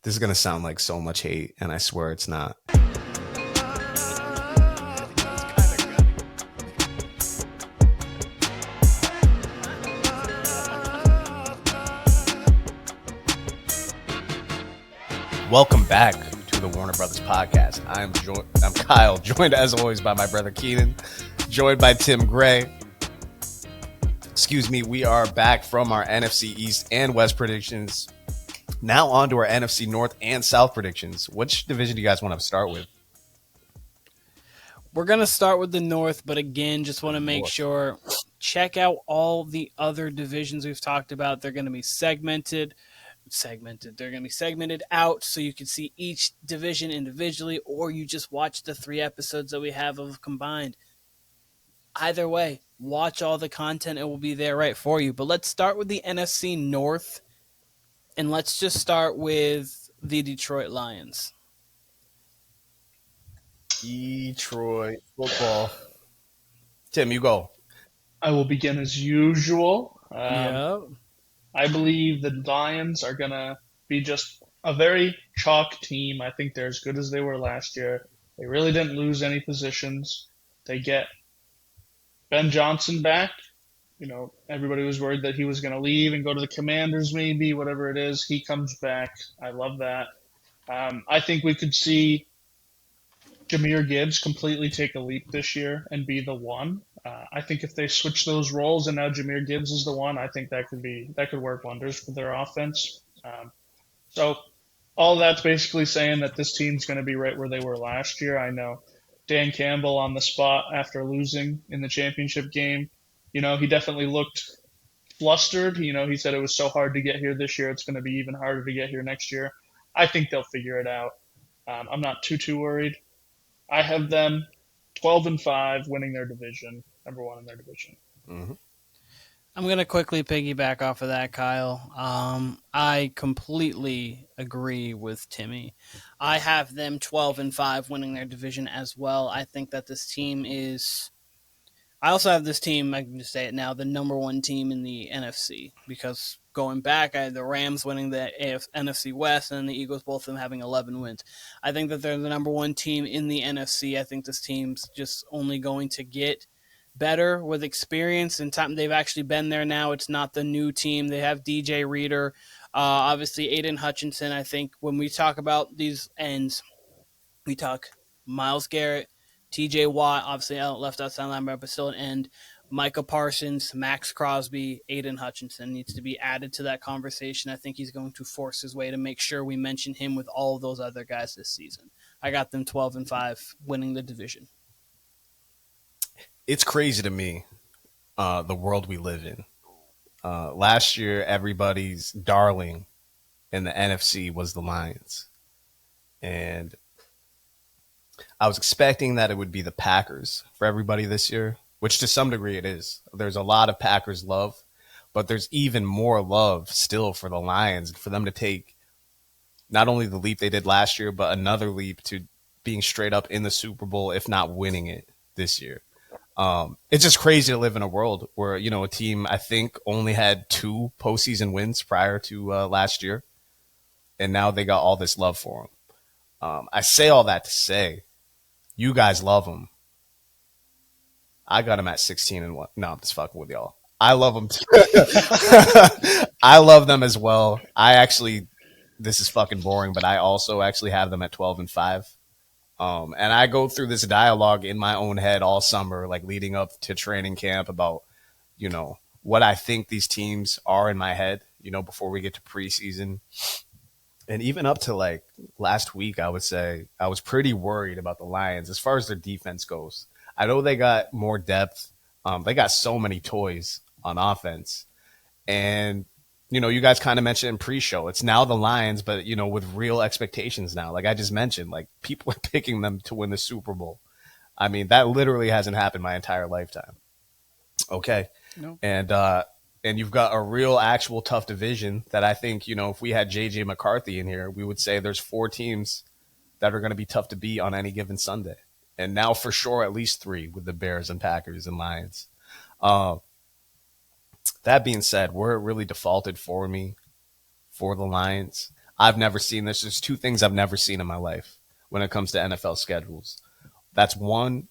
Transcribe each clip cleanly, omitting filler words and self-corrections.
This is going to sound like so much hate, and I swear it's not. Welcome back to the Warner Brothers podcast. I'm Kyle, joined as always by my brother Keenan, joined by Tim Gray. Excuse me, we are back from our NFC East and West predictions. Now on to our NFC North and South predictions. Which division do you guys want to start with? We're going to start with the North, but again, just want to make sure, check out all the other divisions we've talked about. They're going to be segmented. They're going to be segmented out so you can see each division individually, or you just watch the 3 episodes that we have of combined. Either way, watch all the content. It will be there right for you. But let's start with the NFC North, and let's just start with the Detroit Lions. Detroit football. Tim, you go. I will begin as usual. Yep. I believe the Lions are going to be just a very chalk team. I think they're as good as they were last year. They really didn't lose any positions. They get Ben Johnson back. You know, everybody was worried that he was going to leave and go to the Commanders maybe, whatever it is. He comes back. I love that. I think we could see Jahmyr Gibbs completely take a leap this year and be the one. I think if they switch those roles and now Jahmyr Gibbs is the one, I think that could work wonders for their offense. So all that's basically saying that this team's going to be right where they were last year. I know Dan Campbell on the spot after losing in the championship game, you know, he definitely looked flustered. You know, he said it was so hard to get here this year. It's going to be even harder to get here next year. I think they'll figure it out. I'm not too worried. I have them 12-5 winning their division, number 1 in their division. Mm-hmm. I'm going to quickly piggyback off of that, Kyle. I completely agree with Timmy. I have them 12-5 winning their division as well. I think that this team is... I also have this team, I can just say it now, the number 1 team in the NFC. Because going back, I had the Rams winning the NFC West and the Eagles, both of them having 11 wins. I think that they're the number 1 team in the NFC. I think this team's just only going to get better with experience and time. They've actually been there now. It's not the new team. They have DJ Reader, obviously Aiden Hutchinson. I think when we talk about these ends, we talk Myles Garrett, TJ Watt, obviously left outside linebacker, but still an end. Micah Parsons, Max Crosby, Aiden Hutchinson needs to be added to that conversation. I think he's going to force his way to make sure we mention him with all of those other guys this season. I got them 12-5 winning the division. It's crazy to me, the world we live in. Last year, everybody's darling in the NFC was the Lions. And I was expecting that it would be the Packers for everybody this year, which to some degree it is. There's a lot of Packers love, but there's even more love still for the Lions, for them to take not only the leap they did last year, but another leap to being straight up in the Super Bowl, if not winning it this year. It's just crazy to live in a world where, you know, a team I think only had 2 postseason wins prior to last year, and now they got all this love for them. I say all that to say, you guys love them. I got them at 16-1. No, I'm just fucking with y'all. I love them too. I love them as well. This is fucking boring, but I also actually have them at 12-5. And I go through this dialogue in my own head all summer, like leading up to training camp about, you know, what I think these teams are in my head, you know, before we get to preseason. And even up to like last week, I would say I was pretty worried about the Lions as far as their defense goes. I know they got more depth. They got so many toys on offense. And, you know, you guys kind of mentioned in pre-show, it's now the Lions, but, you know, with real expectations now. Like I just mentioned, like people are picking them to win the Super Bowl. I mean, that literally hasn't happened my entire lifetime. Okay. No. And you've got a real actual tough division that I think, you know, if we had J.J. McCarthy in here, we would say there's 4 teams that are going to be tough to beat on any given Sunday. And now for sure, at least 3 with the Bears and Packers and Lions. That being said, where it really defaulted for me for the Lions, I've never seen this. There's two things I've never seen in my life when it comes to NFL schedules. That's one,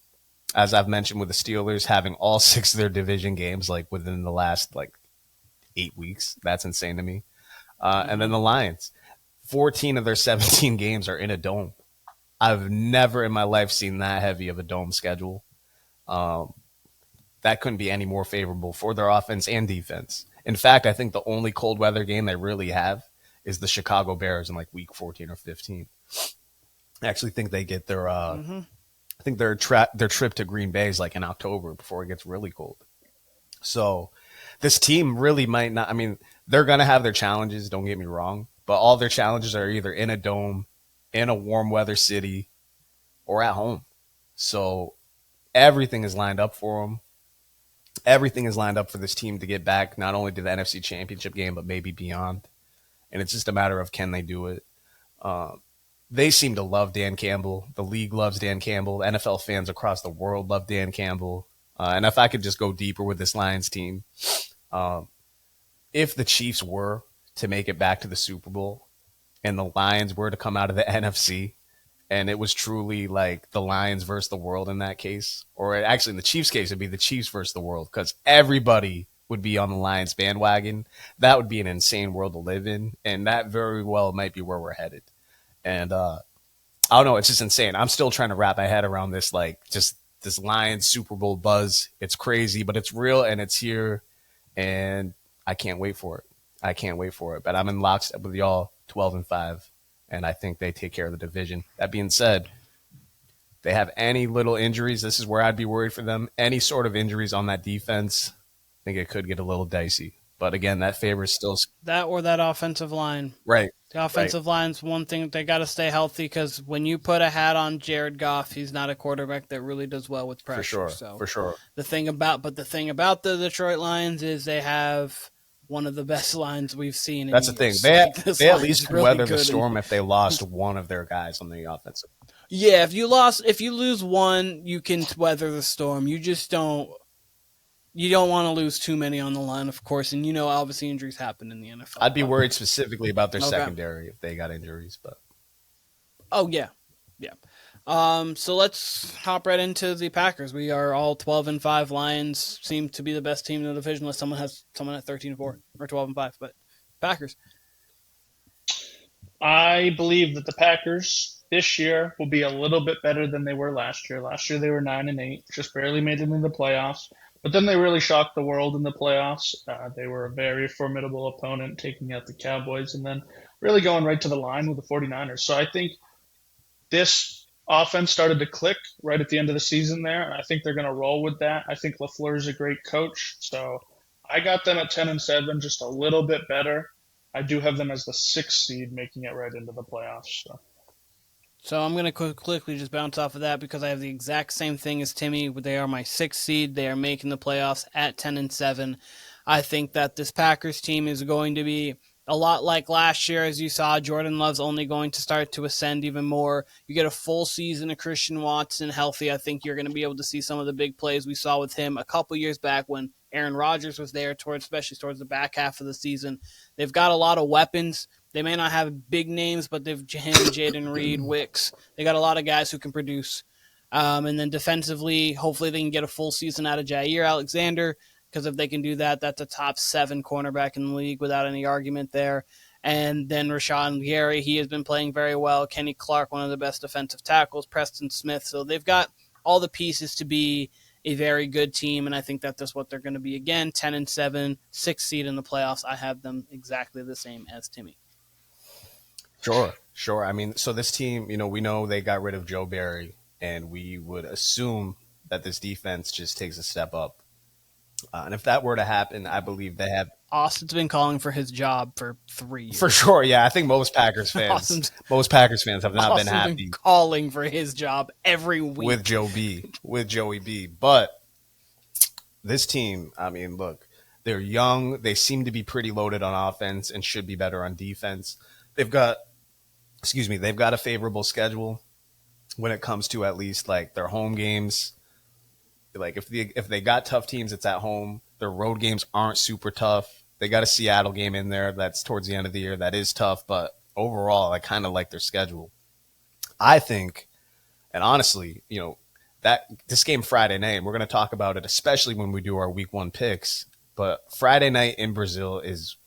as I've mentioned with the Steelers, having all 6 of their division games like within the last like 8 weeks. That's insane to me. And then the Lions, 14 of their 17 games are in a dome. I've never in my life seen that heavy of a dome schedule. That couldn't be any more favorable for their offense and defense. In fact, I think the only cold weather game they really have is the Chicago Bears in like week 14 or 15. I actually think they get their I think their trip to Green Bay is like in October before it gets really cold. So this team really might not. I mean, they're going to have their challenges. Don't get me wrong, but all their challenges are either in a dome, in a warm weather city, or at home. So everything is lined up for them. Everything is lined up for this team to get back not only to the NFC Championship game, but maybe beyond. And it's just a matter of can they do it. They seem to love Dan Campbell. The league loves Dan Campbell. NFL fans across the world love Dan Campbell. And if I could just go deeper with this Lions team, if the Chiefs were to make it back to the Super Bowl and the Lions were to come out of the NFC, and it was truly like the Lions versus the world in that case, or actually in the Chiefs case, it'd be the Chiefs versus the world because everybody would be on the Lions bandwagon. That would be an insane world to live in, and that very well might be where we're headed. And I don't know, it's just insane. I'm still trying to wrap my head around this, like just this Lions Super Bowl buzz. It's crazy, but it's real and it's here, and I can't wait for it. I can't wait for it. But I'm in lockstep with y'all, 12-5. And I think they take care of the division. That being said, they have any little injuries. This is where I'd be worried for them. Any sort of injuries on that defense, I think it could get a little dicey. But again, that favors still that or that offensive line. Right. The offensive line's one thing they got to stay healthy because when you put a hat on Jared Goff, he's not a quarterback that really does well with pressure. For sure. The thing about the Detroit Lions is they have one of the best lines we've seen. That's the thing. They at least could weather the storm if they lost one of their guys on the offensive. Yeah, if you lose one, you can weather the storm. You just don't. You don't want to lose too many on the line, of course, and obviously injuries happen in the NFL. I'd be worried specifically about their secondary if they got injuries, but. Oh yeah. So let's hop right into the Packers. We are all 12-5. Lions seem to be the best team in the division, unless someone has someone at 13-4 or 12-5. But Packers. I believe that the Packers this year will be a little bit better than they were last year. Last year they were 9-8, just barely made it into the playoffs. But then they really shocked the world in the playoffs. They were a very formidable opponent, taking out the Cowboys, and then really going right to the line with the 49ers. So I think this offense started to click right at the end of the season there, and I think they're going to roll with that. I think LaFleur is a great coach, so I got them at 10-7, just a little bit better. I do have them as the 6th seed, making it right into the playoffs. So I'm going to quickly just bounce off of that because I have the exact same thing as Timmy. They are my 6th seed. They are making the playoffs at 10-7. I think that this Packers team is going to be a lot like last year, as you saw. Jordan Love's only going to start to ascend even more. You get a full season of Christian Watson healthy. I think you're going to be able to see some of the big plays we saw with him a couple years back when Aaron Rodgers was there, especially towards the back half of the season. They've got a lot of weapons. They may not have big names, but they've him, Jaden Reed, Wicks. They got a lot of guys who can produce. And then defensively, hopefully they can get a full season out of Jair Alexander, because if they can do that, that's a top 7 cornerback in the league without any argument there. And then Rashawn Gary, he has been playing very well. Kenny Clark, one of the best defensive tackles. Preston Smith. So they've got all the pieces to be a very good team, and I think that's what they're going to be again, 10-7, 6th seed in the playoffs. I have them exactly the same as Timmy. Sure. I mean, so this team, we know they got rid of Joe Barry, and we would assume that this defense just takes a step up. And if that were to happen, I believe they have. Austin's been calling for his job for 3 years. For sure, yeah. I think most Packers fans have not been happy. Been calling for his job every week with Joey B. But this team, I mean, look, they're young. They seem to be pretty loaded on offense and should be better on defense. They've got a favorable schedule when it comes to at least like their home games. Like if they got tough teams, it's at home. Their road games aren't super tough. They got a Seattle game in there that's towards the end of the year. That is tough, but overall, I kind of like their schedule. I think, and honestly, that this game Friday night, and we're going to talk about it, especially when we do our week 1 picks. But Friday night in Brazil is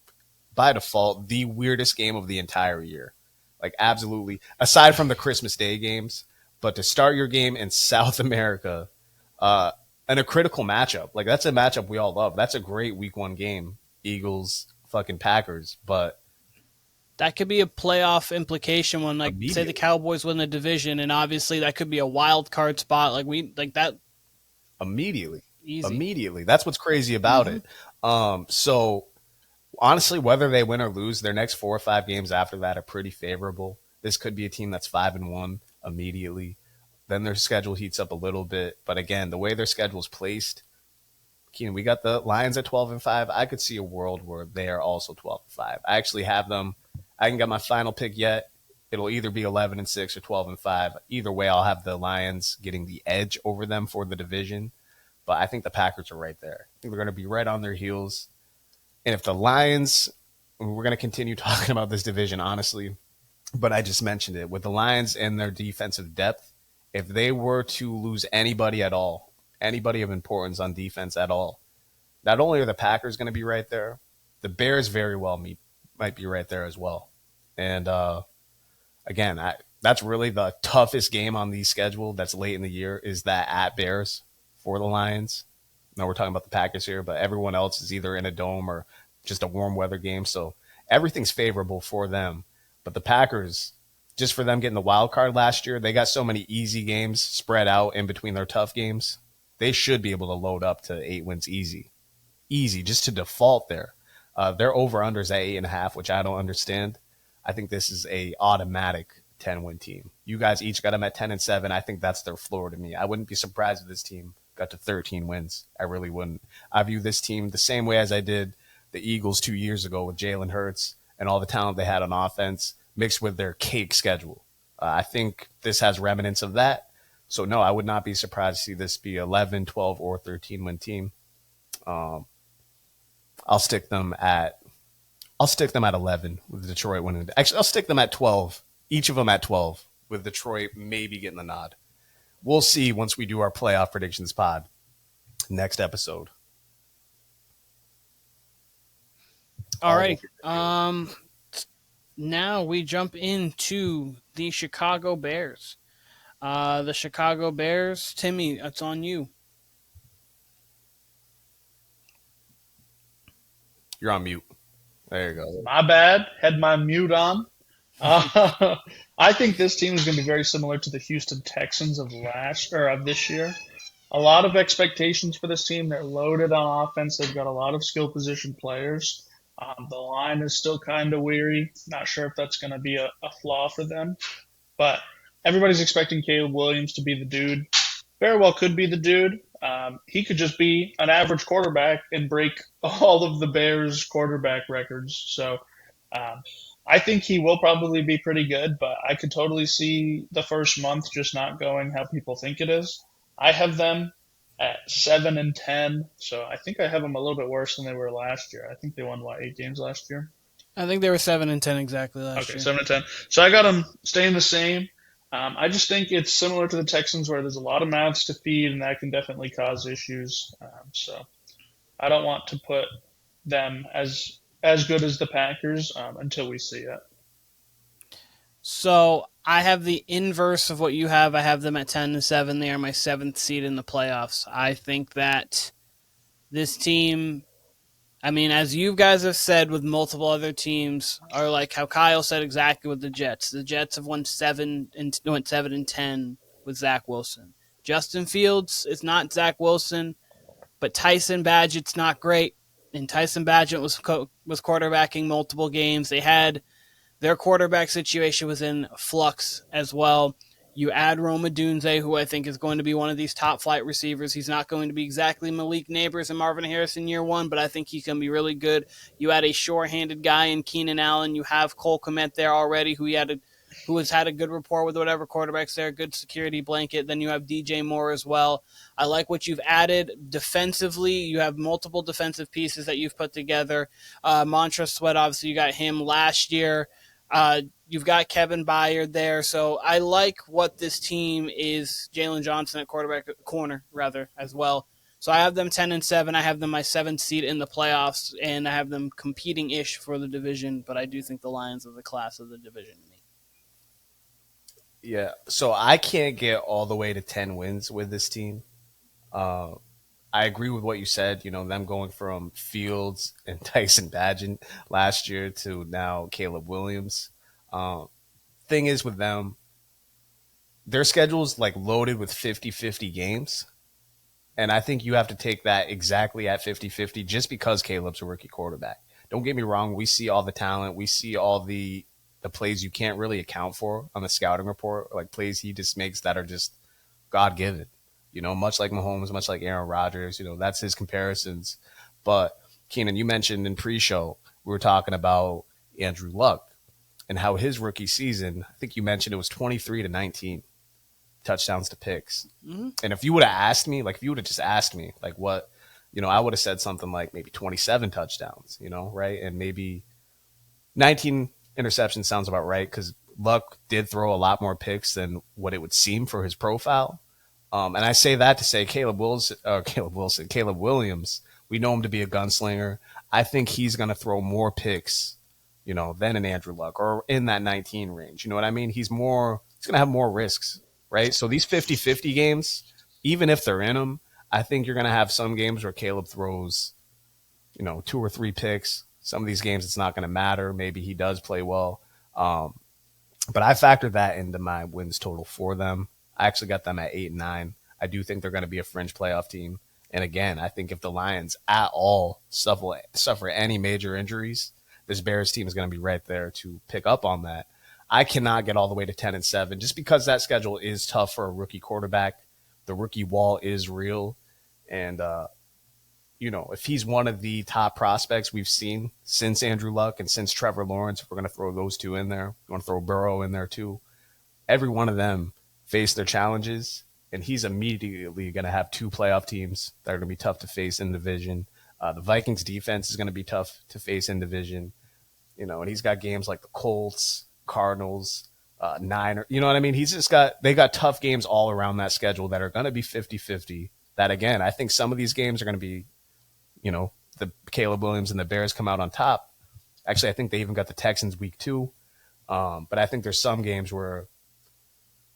by default the weirdest game of the entire year. Like, absolutely, aside from the Christmas Day games. But to start your game in South America, uh, and a critical matchup, like that's a matchup we all love. That's a great week 1 game, Eagles, fucking Packers. But That could be a playoff implication when, like, say the immediately, Cowboys win the division, and obviously that could be a wild card spot. Like that immediately, easy. immediately. That's what's crazy about Mm-hmm. it. So honestly, whether they win or lose, their next 4 or 5 games after that are pretty favorable. This could be a team that's 5-1 immediately. Then their schedule heats up a little bit, but again, the way their schedule is placed, Keenan, we got the Lions at 12-5. I could see a world where they are also 12-5. I actually have them. I haven't got my final pick yet. It'll either be 11-6 or 12-5. Either way, I'll have the Lions getting the edge over them for the division. But I think the Packers are right there. I think they're going to be right on their heels. And if the Lions, we're going to continue talking about this division, honestly, but I just mentioned it. With the Lions and their defensive depth, if they were to lose anybody at all, anybody of importance on defense at all, not only are the Packers going to be right there, the Bears very well might be right there as well. And again, that's really the toughest game on the schedule that's late in the year is that at Bears for the Lions. Now we're talking about the Packers here, but everyone else is either in a dome or just a warm weather game. So everything's favorable for them. But the Packers, just for them getting the wild card last year, they got so many easy games spread out in between their tough games. They should be able to load up to 8 wins easy. Easy, just to default there. Their over-unders at 8.5, which I don't understand. I think this is a automatic 10-win team. You guys each got them at 10-7. I think that's their floor to me. I wouldn't be surprised if this team got to 13 wins. I really wouldn't. I view this team the same way as I did the Eagles 2 years ago with Jalen Hurts and all the talent they had on offense mixed with their cake schedule. I think this has remnants of that. So, no, I would not be surprised to see this be 11, 12, or 13-win team. Um, I'll stick them at 11 with Detroit winning. Actually, I'll stick them at 12. Each of them at 12 with Detroit maybe getting the nod. We'll see once we do our playoff predictions pod next episode. All right. Now we jump into the Chicago Bears. The Chicago Bears, Timmy, it's on you. You're on mute. There you go. My bad. Had my mute on. I think this team is going to be very similar to the Houston Texans of this year. A lot of expectations for this team. They're loaded on offense. They've got a lot of skill position players. The line is still kind of weary. Not sure if that's going to be a flaw for them. But everybody's expecting Caleb Williams to be the dude. Very well could be the dude. He could just be an average quarterback and break all of the Bears' quarterback records. So I think he will probably be pretty good, but I could totally see the first month just not going how people think it is. I have them at 7-10, so I think I have them a little bit worse than they were last year. I think they won 8 games last year. I think they were 7-10 exactly last year. 7-10. So I got them staying the same. I just think it's similar to the Texans where there's a lot of mouths to feed, and that can definitely cause issues. So I don't want to put them as good as the Packers until we see it. So I have the inverse of what you have. I have them at 10-7. They are my 7th seed in the playoffs. I think that this team, I mean, as you guys have said with multiple other teams, are like how Kyle said exactly with the Jets. The Jets have went 7-10 with Zach Wilson. Justin Fields is not Zach Wilson, but Tyson Badgett's not great. And Tyson Badgett was quarterbacking multiple games. They had their quarterback situation was in flux as well. You add Rome Odunze, who I think is going to be one of these top flight receivers. He's not going to be exactly Malik Neighbors and Marvin Harrison year one, but I think he's going to be really good. You add a sure-handed guy in Keenan Allen. You have Cole Kmet there already, who has had a good rapport with whatever quarterback's there, good security blanket. Then you have DJ Moore as well. I like what you've added defensively. You have multiple defensive pieces that you've put together. Montrezl Sweat, obviously, you got him last year. You've got Kevin Byard there, so I like what this team is. Jalen Johnson at corner rather as well. So I have them 10-7. I have them my 7th seed in the playoffs, and I have them competing ish for the division. But I do think the Lions are the class of the division to me. Yeah, so I can't get all the way to 10 wins with this team. I agree with what you said. Them going from Fields and Tyson Bagent last year to now Caleb Williams. Thing is with them, their schedule's like loaded with 50-50 games. And I think you have to take that exactly at 50-50 just because Caleb's a rookie quarterback. Don't get me wrong. We see all the talent. We see all the plays you can't really account for on the scouting report, like plays he just makes that are just God-given. Much like Mahomes, much like Aaron Rodgers, that's his comparisons. But Keenan, you mentioned in pre-show, we were talking about Andrew Luck and how his rookie season, I think you mentioned it was 23-19 touchdowns to picks. Mm-hmm. And if you would have asked me, like if you would have just asked me, like what, I would have said something like maybe 27 touchdowns, right? And maybe 19 interceptions sounds about right because Luck did throw a lot more picks than what it would seem for his profile. And I say that to say Caleb Williams, we know him to be a gunslinger. I think he's going to throw more picks, than an Andrew Luck or in that 19 range. You know what I mean? He's going to have more risks, right? So these 50-50 games, even if they're in them, I think you're going to have some games where Caleb throws, 2 or 3 picks. Some of these games, it's not going to matter. Maybe he does play well. But I factored that into my wins total for them. I actually got them at 8-9. I do think they're going to be a fringe playoff team. And again, I think if the Lions at all suffer any major injuries, this Bears team is going to be right there to pick up on that. I cannot get all the way to 10-7 just because that schedule is tough for a rookie quarterback. The rookie wall is real. And, if he's one of the top prospects we've seen since Andrew Luck and since Trevor Lawrence, if we're going to throw those two in there, we want to throw Burrow in there too. Every one of them face their challenges, and he's immediately going to have 2 playoff teams that are going to be tough to face in division. The Vikings defense is going to be tough to face in division, and he's got games like the Colts, Cardinals, Niners. You know what I mean? They got tough games all around that schedule that are going to be 50-50. That again, I think some of these games are going to be, the Caleb Williams and the Bears come out on top. Actually, I think they even got the Texans week 2. But I think there's some games where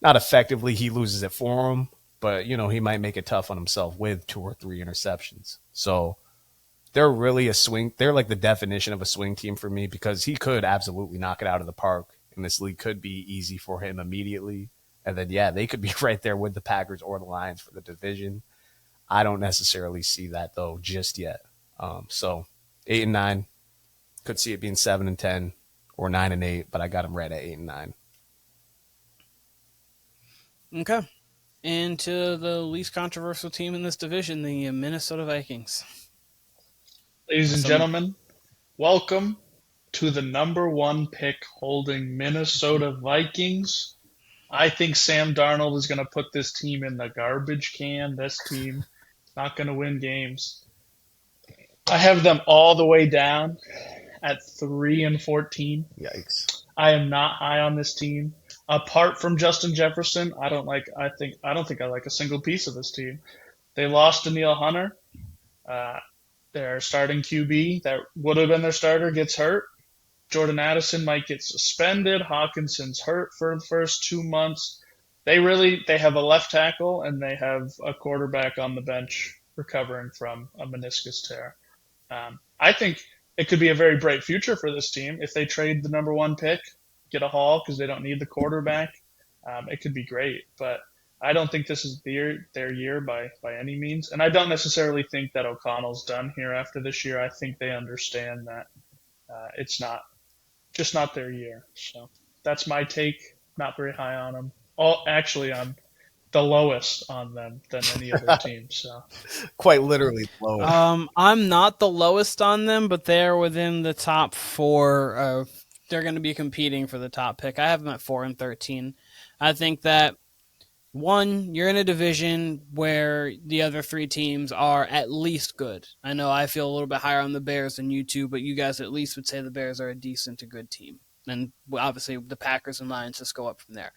not effectively he loses it for him, but, he might make it tough on himself with 2 or 3 interceptions. So they're really a swing. They're like the definition of a swing team for me because he could absolutely knock it out of the park, and this league could be easy for him immediately. And then, they could be right there with the Packers or the Lions for the division. I don't necessarily see that, though, just yet. So 8-9, could see it being 7-10 or 9-8, but I got them right at 8-9. Okay. And to the least controversial team in this division, the Minnesota Vikings. Ladies and gentlemen, welcome to the number 1 pick holding Minnesota Vikings. I think Sam Darnold is going to put this team in the garbage can. This team not going to win games. I have them all the way down at 3-14. Yikes. I am not high on this team. Apart from Justin Jefferson, I don't think I like a single piece of this team. They lost Danielle Hunter. Their starting QB that would have been their starter gets hurt. Jordan Addison might get suspended. Hawkinson's hurt for the first 2 months. They have a left tackle and they have a quarterback on the bench recovering from a meniscus tear. I think it could be a very bright future for this team if they trade the number 1 pick, get a haul because they don't need the quarterback. It could be great, but I don't think this is their year by any means. And I don't necessarily think that O'Connell's done here after this year. I think they understand that it's not their year. So that's my take. Not very high on them. Actually, I'm the lowest on them than any other team. So quite literally low. I'm not the lowest on them, but they're within the top 4. They're going to be competing for the top pick. I have them at 4-13. I think that 1, you're in a division where the other 3 teams are at least good. I know I feel a little bit higher on the Bears than you two, but you guys at least would say the Bears are a decent to good team. And obviously the Packers and Lions just go up from there.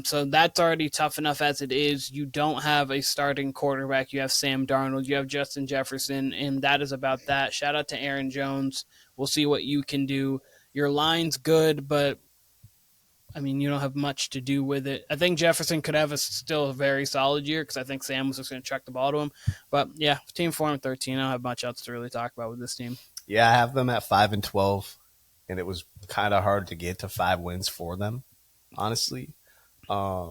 So that's already tough enough as it is. You don't have a starting quarterback. You have Sam Darnold. You have Justin Jefferson, and that is about that. Shout out to Aaron Jones. We'll see what you can do. Your line's good, but I mean, you don't have much to do with it. I think Jefferson could have still a very solid year because I think Sam was just going to chuck the ball to him. But yeah, team 4-13. I don't have much else to really talk about with this team. Yeah, I have them at 5-12, and it was kind of hard to get to 5 wins for them, honestly. Uh,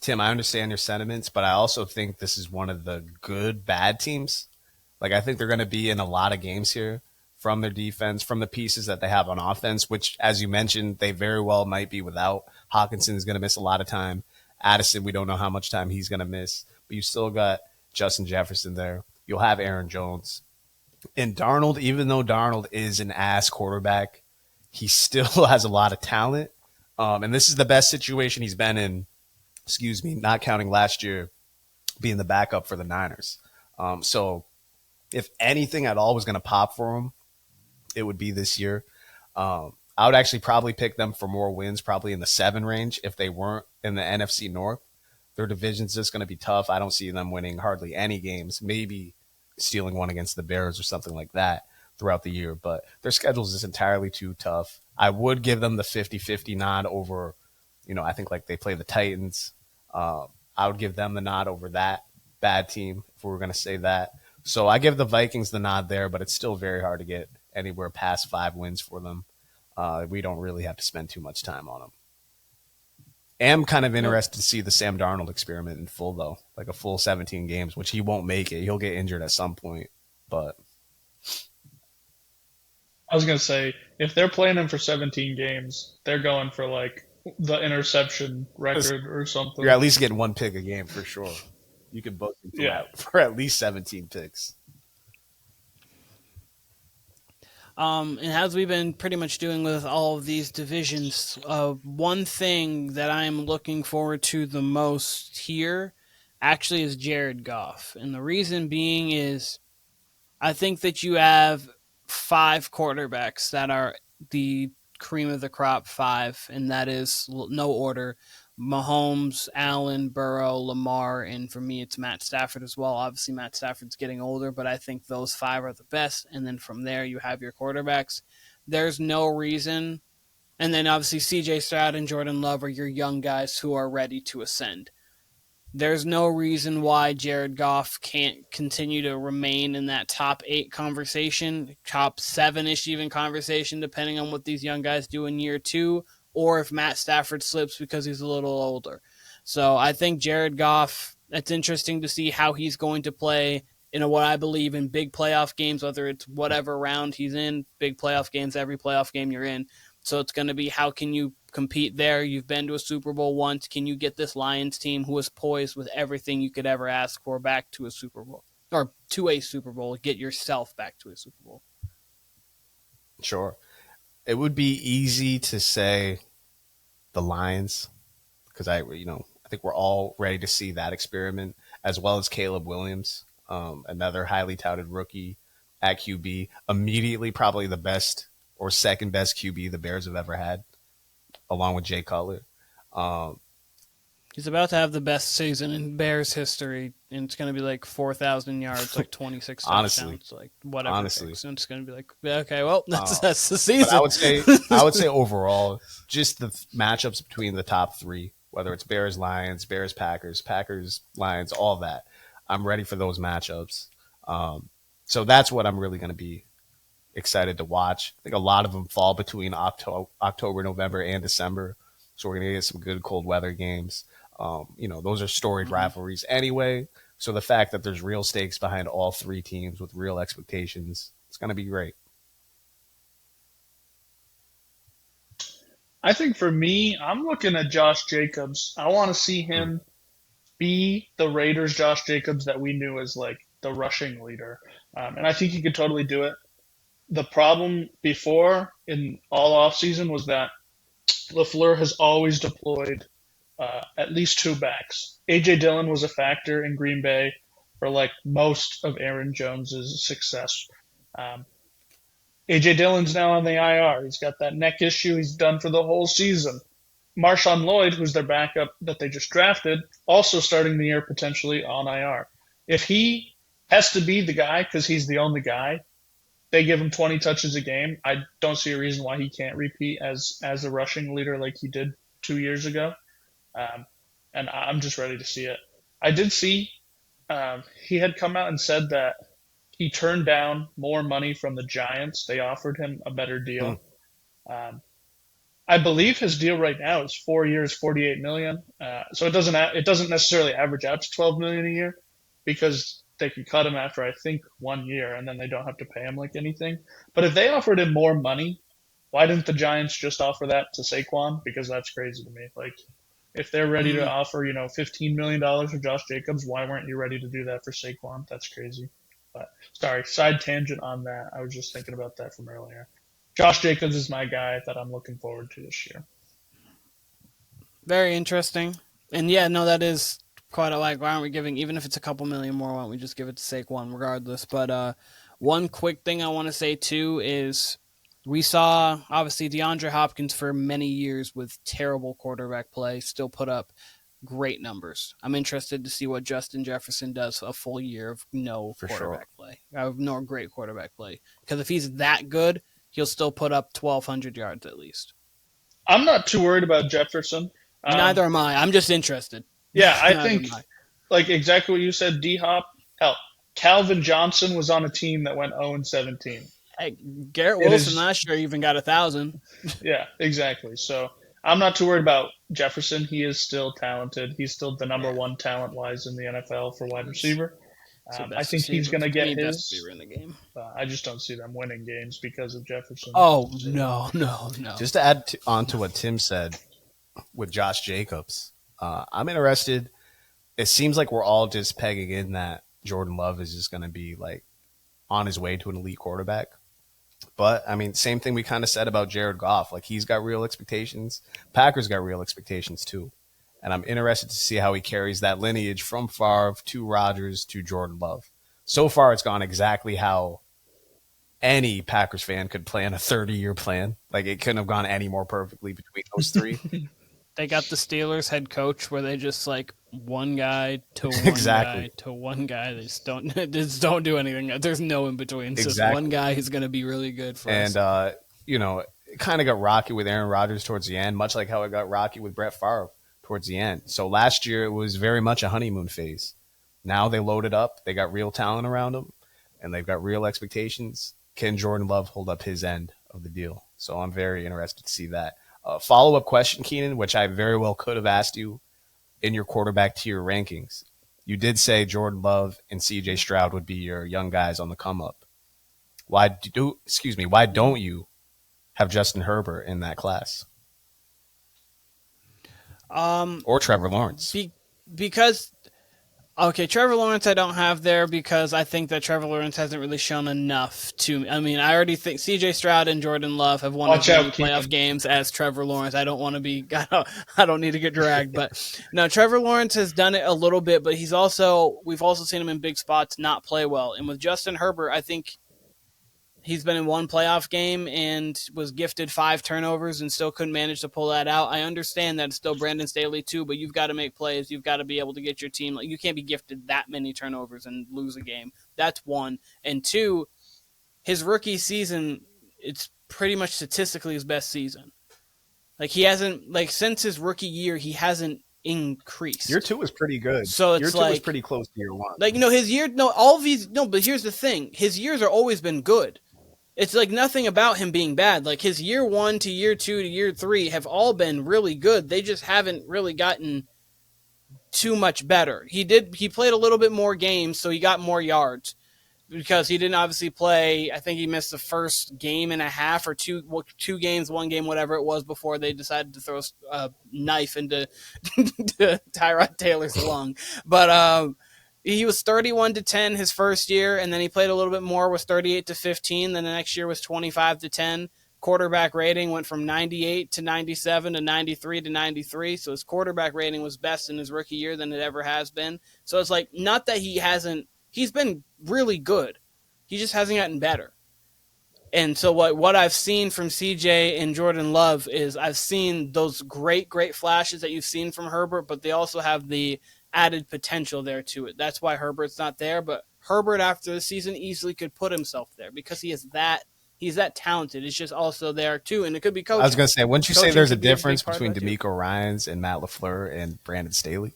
Tim, I understand your sentiments, but I also think this is one of the good bad teams. Like I think they're going to be in a lot of games here from their defense, from the pieces that they have on offense, which, as you mentioned, they very well might be without. Hawkinson is going to miss a lot of time. Addison, we don't know how much time he's going to miss, but you still got Justin Jefferson there. You'll have Aaron Jones. And Darnold, even though Darnold is an ass quarterback, he still has a lot of talent. And this is the best situation he's been in, not counting last year being the backup for the Niners. So if anything at all was going to pop for him, it would be this year. I would actually probably pick them for more wins, probably in the 7 range if they weren't in the NFC North. Their division's just going to be tough. I don't see them winning hardly any games, maybe stealing one against the Bears or something like that throughout the year. But their schedule is just entirely too tough. I would give them the 50-50 nod over, I think like they play the Titans. I would give them the nod over that bad team if we were going to say that. So I give the Vikings the nod there, but it's still very hard to get anywhere past 5 wins for them. We don't really have to spend too much time on them. Am kind of interested to see the Sam Darnold experiment in full, though, like a full 17 games, which he won't make it. He'll get injured at some point, but I was gonna say if they're playing him for 17 games, they're going for like the interception record or something. you're at least getting 1 pick a game for sure. You could book him for at least 17 picks. And as we've been pretty much doing with all of these divisions, one thing that I'm looking forward to the most here actually is Jared Goff. And the reason being is I think that you have 5 quarterbacks that are the cream of the crop 5, and that is no order. Mahomes, Allen, Burrow, Lamar, and for me, it's Matt Stafford as well. Obviously, Matt Stafford's getting older, but I think those 5 are the best. And then from there, you have your quarterbacks. There's no reason. And then obviously, CJ Stroud and Jordan Love are your young guys who are ready to ascend. There's no reason why Jared Goff can't continue to remain in that top 8 conversation, top 7-ish even conversation, depending on what these young guys do in year 2, or if Matt Stafford slips because he's a little older. So I think Jared Goff, it's interesting to see how he's going to play in what I believe in big playoff games, whether it's whatever round he's in, big playoff games, every playoff game you're in. So it's going to be how can you compete there? You've been to a Super Bowl once. Can you get this Lions team who is poised with everything you could ever ask for back to a Super Bowl? Or to a Super Bowl, get yourself back to a Super Bowl. Sure. It would be easy to say the Lions because I think we're all ready to see that experiment, as well as Caleb Williams, another highly touted rookie at QB, immediately probably the best or second best QB the Bears have ever had, along with Jay Cutler. He's about to have the best season in Bears history, and it's going to be like 4,000 yards, like 26 touchdowns, like whatever. Honestly, so it's going to be like, okay, well, that's the season. I would say overall, just the matchups between the top 3, whether it's Bears, Lions, Bears, Packers, Packers, Lions, all that. I'm ready for those matchups. So that's what I'm really going to be excited to watch. I think a lot of them fall between October, November, and December. So we're going to get some good cold weather games. Those are storied rivalries anyway. So the fact that there's real stakes behind all 3 teams with real expectations, it's going to be great. I think for me, I'm looking at Josh Jacobs. I want to see him be the Raiders Josh Jacobs that we knew as like the rushing leader. And I think he could totally do it. The problem before in all offseason was that LaFleur has always deployed at least 2 backs. A.J. Dillon was a factor in Green Bay for like most of Aaron Jones's success. AJ Dillon's now on the IR. He's got that neck issue. He's done for the whole season. Marshawn Lloyd, who's their backup that they just drafted, also starting the year potentially on IR. If he has to be the guy because he's the only guy, they give him 20 touches a game. I don't see a reason why he can't repeat as a rushing leader like he did 2 years ago. And I'm just ready to see it. I did see he had come out and said that he turned down more money from the Giants. They offered him a better deal. I believe his deal right now is 4 years, 48 million. So it doesn't necessarily average out to 12 million a year because they can cut him after I think 1 year and then they don't have to pay him like anything. But if they offered him more money, why didn't the Giants just offer that to Saquon? Because that's crazy to me. Like if they're ready to offer, $15 million for Josh Jacobs, why weren't you ready to do that for Saquon? That's crazy. But sorry, side tangent on that. I was just thinking about that from earlier. Josh Jacobs is my guy that I'm looking forward to this year. Very interesting. And yeah, no, that is quite why aren't we giving, even if it's a couple million more, why don't we just give it to Saquon regardless? But one quick thing I want to say too is we saw obviously DeAndre Hopkins for many years with terrible quarterback play still put up great numbers. I'm interested to see what Justin Jefferson does a full year of no quarterback play, of no great quarterback play. Because if he's that good, he'll still put up 1,200 yards at least. I'm not too worried about Jefferson. Neither am I. I'm just interested. Yeah, I think, like exactly what you said, D-Hop. Hell, Calvin Johnson was on a team that went 0-17. Hey, Garrett Wilson last year even got 1,000. Yeah, exactly. So I'm not too worried about Jefferson. He is still talented. He's still the number one talent-wise in the NFL for wide receiver. I think he's going to get his. In the game. I just don't see them winning games because of Jefferson. Oh, no. Just to add on to what Tim said with Josh Jacobs, I'm interested. It seems like we're all just pegging in that Jordan Love is just going to be like on his way to an elite quarterback. But, I mean, same thing we kind of said about Jared Goff. Like, he's got real expectations. Packers got real expectations, too. And I'm interested to see how he carries that lineage from Favre to Rodgers to Jordan Love. So far, it's gone exactly how any Packers fan could plan a 30-year plan. Like, it couldn't have gone any more perfectly between those three. They got the Steelers head coach where they just like one guy to one guy to one guy. They just don't do anything. There's no in between. It's just one guy who's going to be really good for us. And, it kind of got rocky with Aaron Rodgers towards the end, much like how it got rocky with Brett Favre towards the end. So last year it was very much a honeymoon phase. Now they loaded up. They got real talent around them, and they've got real expectations. Can Jordan Love hold up his end of the deal? So I'm very interested to see that. Follow-up question, Keenan, which I very well could have asked you in your quarterback tier rankings. You did say Jordan Love and C.J. Stroud would be your young guys on the come-up. Why don't you have Justin Herbert in that class? Or Trevor Lawrence? Because Trevor Lawrence I don't have there because I think that Trevor Lawrence hasn't really shown enough to. I mean, I already think C.J. Stroud and Jordan Love have won playoff games as Trevor Lawrence. I don't want to be. I don't need to get dragged, but no, Trevor Lawrence has done it a little bit, but we've also seen him in big spots not play well. And with Justin Herbert, I think he's been in one playoff game and was gifted 5 turnovers and still couldn't manage to pull that out. I understand that it's still Brandon Staley too, but you've got to make plays. You've got to be able to get your team. Like, you can't be gifted that many turnovers and lose a game. That's one. And two, his rookie season, it's pretty much statistically his best season. Like, he hasn't, like, since his rookie year, he hasn't increased. Year 2 was pretty good. So it's year 2 was pretty close to year 1. Like, his year, but here's the thing. His years are always been good. It's like nothing about him being bad. Like, his year 1 to year 2 to year 3 have all been really good. They just haven't really gotten too much better. He played a little bit more games, so he got more yards because he didn't obviously play. I think he missed the first game and a half or two games, one game, whatever it was, before they decided to throw a knife into Tyrod Taylor's lung. But he was 31-10 his first year, and then he played a little bit more, was 38-15. Then the next year was 25-10. Quarterback rating went from 98 to 97 to 93 to 93. So his quarterback rating was best in his rookie year than it ever has been. So it's like, not that he's been really good. He just hasn't gotten better. And so what I've seen from CJ and Jordan Love is I've seen those great flashes that you've seen from Herbert, but they also have the added potential there to it. That's why Herbert's not there, but Herbert after the season easily could put himself there because he's that talented. It's just also there too, and it could be I was coaching. going to say, wouldn't you say Coaching there's a could be a big difference part of between that too. D'Amico Ryans and Matt LaFleur and Brandon Staley?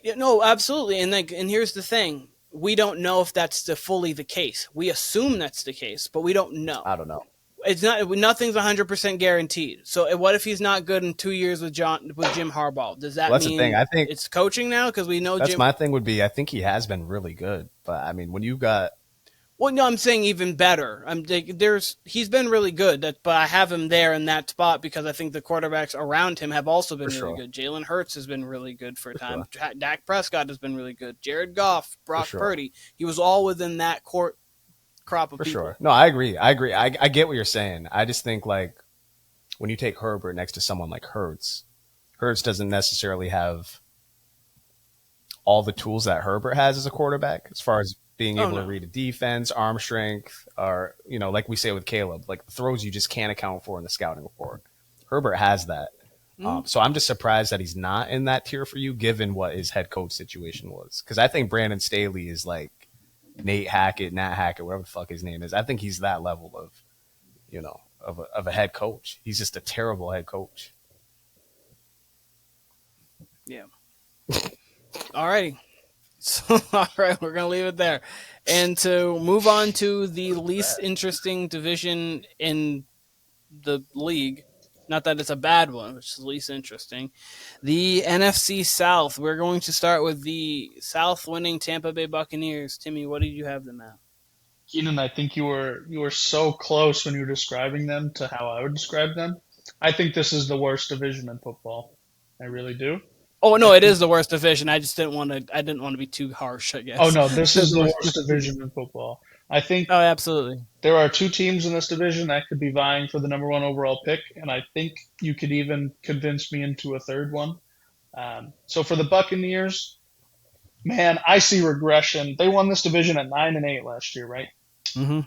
Yeah, no, absolutely. And here's the thing. We don't know if that's fully the case. We assume that's the case, but we don't know. I don't know. It's not. Nothing's 100% guaranteed. So what if he's not good in 2 years with Jim Harbaugh? Does that That's mean the thing. I think it's coaching now? Because we know that's my thing would be, I think he has been really good. But, I mean, when you got Well, no, I'm saying even better. He's been really good, but I have him there in that spot because I think the quarterbacks around him have also been really good. Jalen Hurts has been really good for a time. Sure. Dak Prescott has been really good. Jared Goff, Brock sure. Purdy. He was all within that crop of For people. sure. No, I agree. I get what you're saying. I just think, like, when you take Herbert next to someone like Hurts doesn't necessarily have all the tools that Herbert has as a quarterback as far as being able to read a defense, arm strength, or, like we say with Caleb, like the throws you just can't account for in the scouting report. Herbert has that. So I'm just surprised that he's not in that tier for you, given what his head coach situation was. Because I think Brandon Staley is like Nat Hackett, whatever the fuck his name is. I think he's that level of a head coach. He's just a terrible head coach. Yeah. All righty. So, all right, we're going to leave it there. And to move on to the least interesting division in the league, not that it's a bad one, which is the least interesting, the NFC South. We're going to start with the South winning Tampa Bay Buccaneers. Timmy, what did you have them at? Keenan, I think you were so close when you were describing them to how I would describe them. I think this is the worst division in football. I really do. Oh no, it is the worst division. I just didn't want to be too harsh, I guess. Oh no, this is the worst division in football. I think. Oh, absolutely. There are two teams in this division that could be vying for the number one overall pick, and I think you could even convince me into a third one. So for the Buccaneers, man, I see regression. They won this division at 9-8 last year, right? Mm-hmm.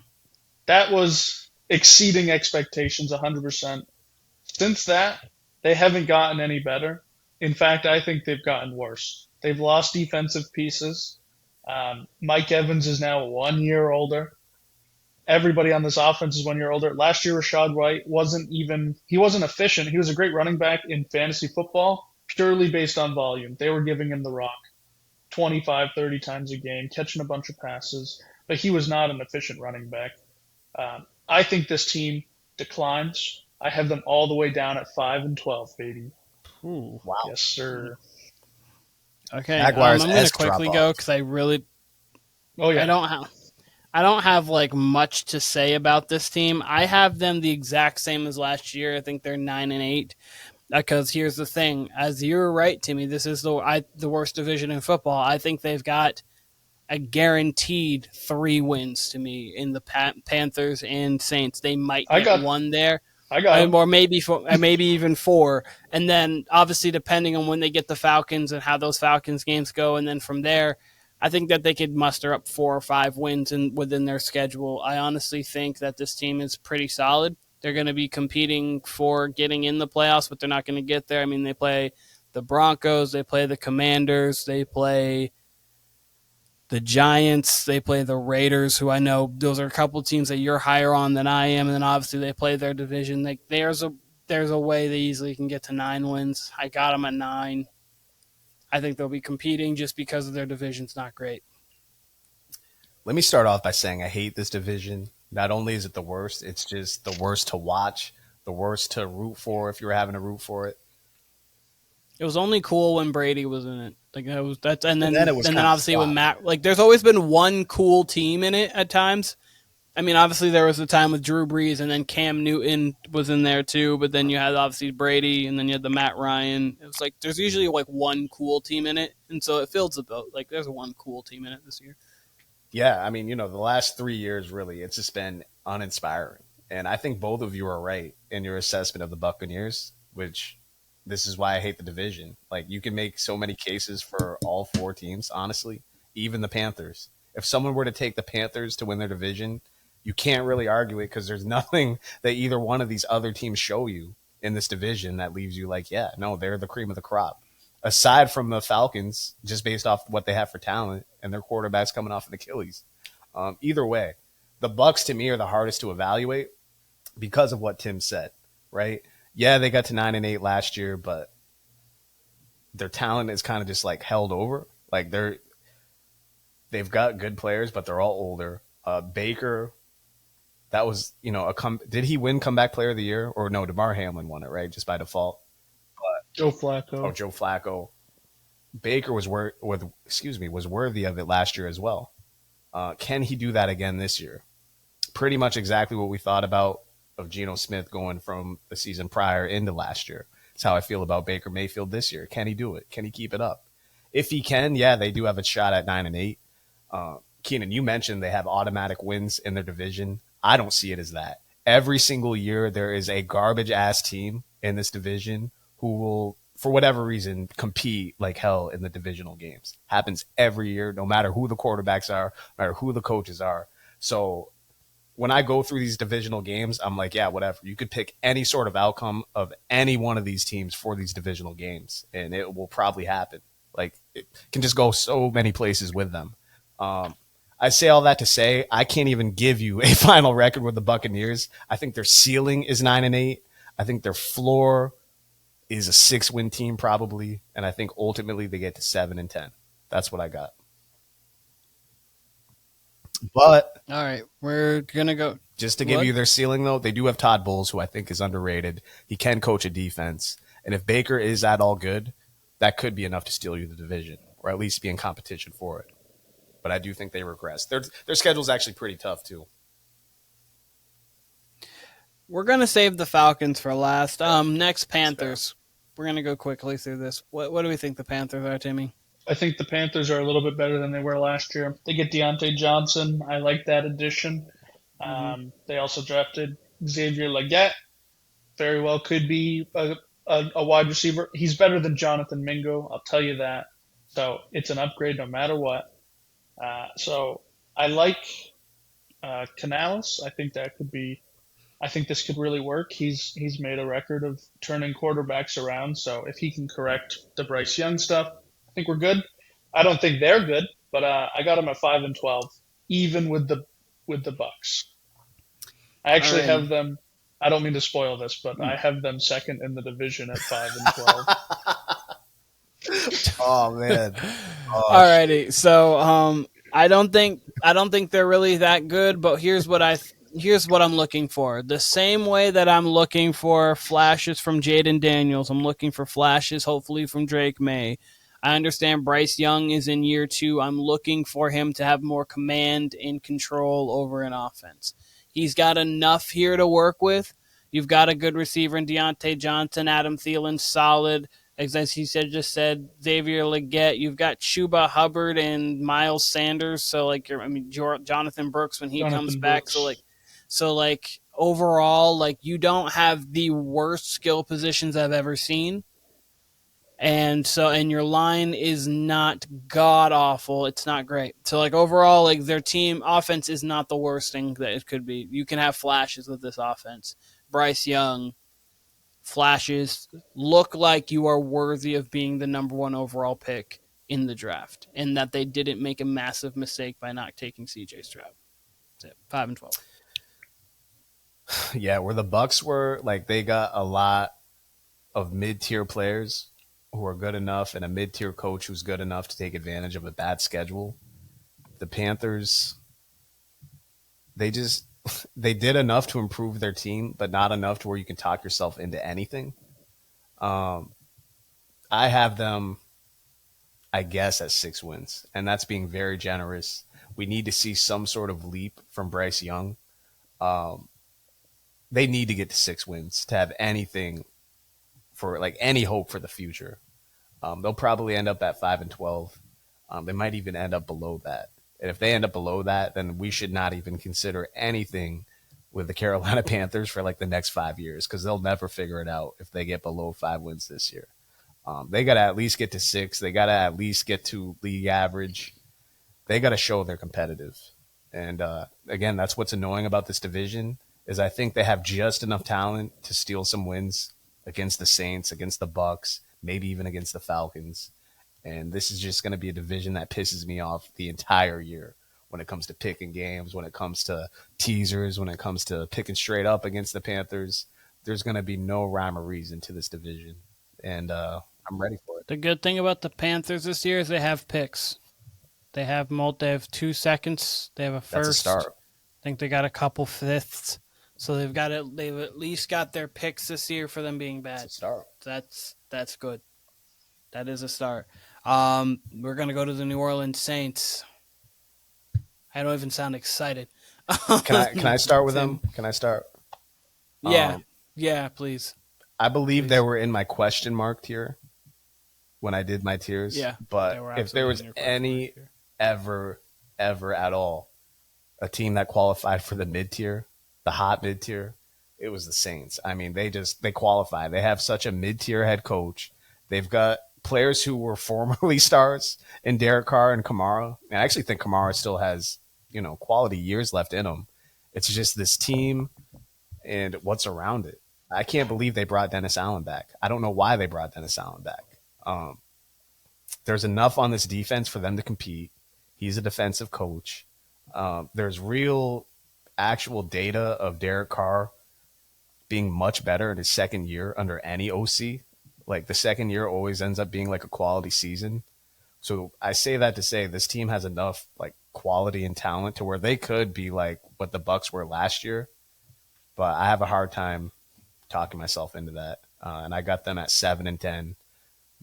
That was exceeding expectations 100%. Since that, they haven't gotten any better. In fact, I think they've gotten worse. They've lost defensive pieces. Mike Evans is now 1 year older. Everybody on this offense is 1 year older. Last year, Rashad White wasn't efficient. He was a great running back in fantasy football, purely based on volume. They were giving him the rock 25, 30 times a game, catching a bunch of passes, but he was not an efficient running back. I think this team declines. I have them all the way down at 5-12, baby. Ooh, wow. Yes, sir. Okay, I'm going to quickly go because I really, I don't have like much to say about this team. I have them the exact same as last year. I think they're 9-8. Because here's the thing, as you're right, Timmy, this is the worst division in football. I think they've got a guaranteed 3 wins to me in the Panthers and Saints. They might get one there. Or maybe even 4. And then, obviously, depending on when they get the Falcons and how those Falcons games go, and then from there, I think that they could muster up 4 or 5 wins within their schedule. I honestly think that this team is pretty solid. They're going to be competing for getting in the playoffs, but they're not going to get there. I mean, they play the Broncos, they play the Commanders, they play the Giants, they play the Raiders, who I know those are a couple teams that you're higher on than I am, and then obviously they play their division. There's a way they easily can get to 9 wins. I got them at 9. I think they'll be competing just because of their division's not great. Let me start off by saying I hate this division. Not only is it the worst, it's just the worst to watch, the worst to root for if you're having to root for it. It was only cool when Brady was in it. And then obviously when Matt, there's always been one cool team in it at times. I mean, obviously there was a time with Drew Brees and then Cam Newton was in there too, but then you had obviously Brady and then you had the Matt Ryan. It was like there's usually one cool team in it, and so it fills the boat. There's one cool team in it this year. Yeah, I mean, the last 3 years really, it's just been uninspiring. And I think both of you are right in your assessment of the Buccaneers, which this is why I hate the division. You can make so many cases for all 4 teams, honestly, even the Panthers. If someone were to take the Panthers to win their division, You can't really argue it because there's nothing that either one of these other teams show you in this division that leaves you like, yeah, no, they're the cream of the crop. Aside from the Falcons, just based off what they have for talent and their quarterbacks coming off an Achilles. Either way, the Bucks to me are the hardest to evaluate because of what Tim said, right? Yeah, they got to 9-8 last year, but their talent is kind of just like held over. Like they've got good players, but they're all older. Baker, that was did he win comeback player of the year or no? DeMar Hamlin won it, right? Just by default. Joe Flacco. Oh, Joe Flacco. Baker was worthy of it last year as well. Can he do that again this year? Pretty much exactly what we thought about of Geno Smith going from the season prior into last year. That's how I feel about Baker Mayfield this year. Can he do it? Can he keep it up? If he can, yeah, they do have a shot at 9-8. Keenan, you mentioned they have automatic wins in their division. I don't see it as that. Every single year, there is a garbage-ass team in this division who will, for whatever reason, compete like hell in the divisional games. Happens every year, no matter who the quarterbacks are, no matter who the coaches are. So when I go through these divisional games, I'm like, yeah, whatever. You could pick any sort of outcome of any one of these teams for these divisional games, and it will probably happen. Like, it can just go so many places with them. I say all that to say I can't even give you a final record with the Buccaneers. I think their ceiling is 9-8. I think their floor is a 6-win team probably, and I think ultimately they get to 7-10. That's what I got. But All right, we're gonna go. Just to give you their ceiling, though, they do have Todd Bowles, who I think is underrated. He can coach a defense, and if Baker is at all good, that could be enough to steal you the division, or at least be in competition for it. But I do think they regress. Their schedule is actually pretty tough too. We're gonna save the Falcons for last. Next Panthers. We're gonna go quickly through this. What do we think the Panthers are, Timmy? I think the Panthers are a little bit better than they were last year. They get Deontay Johnson. I like that addition. They also drafted Xavier Legette. Very well could be a wide receiver. He's better than Jonathan Mingo, I'll tell you that. So it's an upgrade no matter what. So I like Canales. I think that could be. I think this could really work. He's made a record of turning quarterbacks around. So if he can correct the Bryce Young stuff, I think we're good. I don't think they're good, but I got them at 5-12, even with the Bucks. I actually have them. I don't mean to spoil this, but I have them second in the division at 5-12. Oh man! Alrighty, so I don't think they're really that good, but here's what I'm looking for. The same way that I'm looking for flashes from Jaden Daniels, I'm looking for flashes hopefully from Drake May. I understand Bryce Young is in year 2. I'm looking for him to have more command and control over an offense. He's got enough here to work with. You've got a good receiver in Deontay Johnson, Adam Thielen, solid. As he just said, Xavier Legette. You've got Chuba Hubbard and Miles Sanders. So Jonathan Brooks when he comes back. So overall, you don't have the worst skill positions I've ever seen. And your line is not god awful. It's not great. So overall, their team offense is not the worst thing that it could be. You can have flashes with this offense. Bryce Young, flashes, look like you are worthy of being the number 1 overall pick in the draft, and that they didn't make a massive mistake by not taking CJ Stroud. That's it. 5-12. Yeah, where the Bucks were, they got a lot of mid-tier players who are good enough and a mid-tier coach who's good enough to take advantage of a bad schedule. The Panthers, they did enough to improve their team, but not enough to where you can talk yourself into anything. I have them, I guess, at 6 wins, and that's being very generous. We need to see some sort of leap from Bryce Young. They need to get to 6 wins to have anything for any hope for the future. They'll probably end up at 5-12. They might even end up below that. And if they end up below that, then we should not even consider anything with the Carolina Panthers for the next 5 years, because they'll never figure it out if they get below 5 wins this year. They got to at least get to 6. They got to at least get to league average. They got to show they're competitive. And again, that's what's annoying about this division is I think they have just enough talent to steal some wins against the Saints, against the Bucks, maybe even against the Falcons. And this is just going to be a division that pisses me off the entire year when it comes to picking games, when it comes to teasers, when it comes to picking straight up against the Panthers. There's going to be no rhyme or reason to this division. And I'm ready for it. The good thing about the Panthers this year is they have picks. They have 2 seconds. They have a first. That's a start. I think they got a couple fifths. So they've at least got their picks this year for them being bad. That's a start. That's good. That is a start. We're gonna go to the New Orleans Saints. I don't even sound excited. Can I start with them? Can I start? Yeah, please. I believe they were in my question mark tier when I did my tiers. Yeah, but if there was any ever at all a team that qualified for the mid tier, the hot mid tier, it was the Saints. I mean, they qualify. They have such a mid tier head coach. They've got players who were formerly stars in Derek Carr and Kamara. And I actually think Kamara still has, quality years left in him. It's just this team and what's around it. I can't believe they brought Dennis Allen back. I don't know why they brought Dennis Allen back. There's enough on this defense for them to compete. He's a defensive coach. There's real actual data of Derek Carr being much better in his second year under any OC. Like the second year always ends up being like a quality season. So I say that to say this team has enough like quality and talent to where they could be like what the Bucs were last year. But I have a hard time talking myself into that. And I got them at 7-10.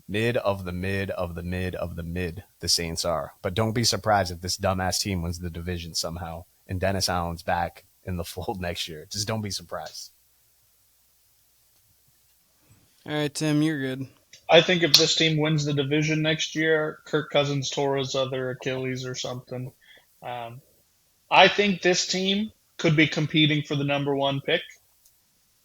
Mid of the mid of the mid of the mid, the Saints are. But don't be surprised if this dumbass team wins the division somehow and Dennis Allen's back in the fold next year. Just don't be surprised. All right, Tim, you're good. I think if this team wins the division next year, Kirk Cousins tore his other Achilles or something. I think this team could be competing for the number 1 pick.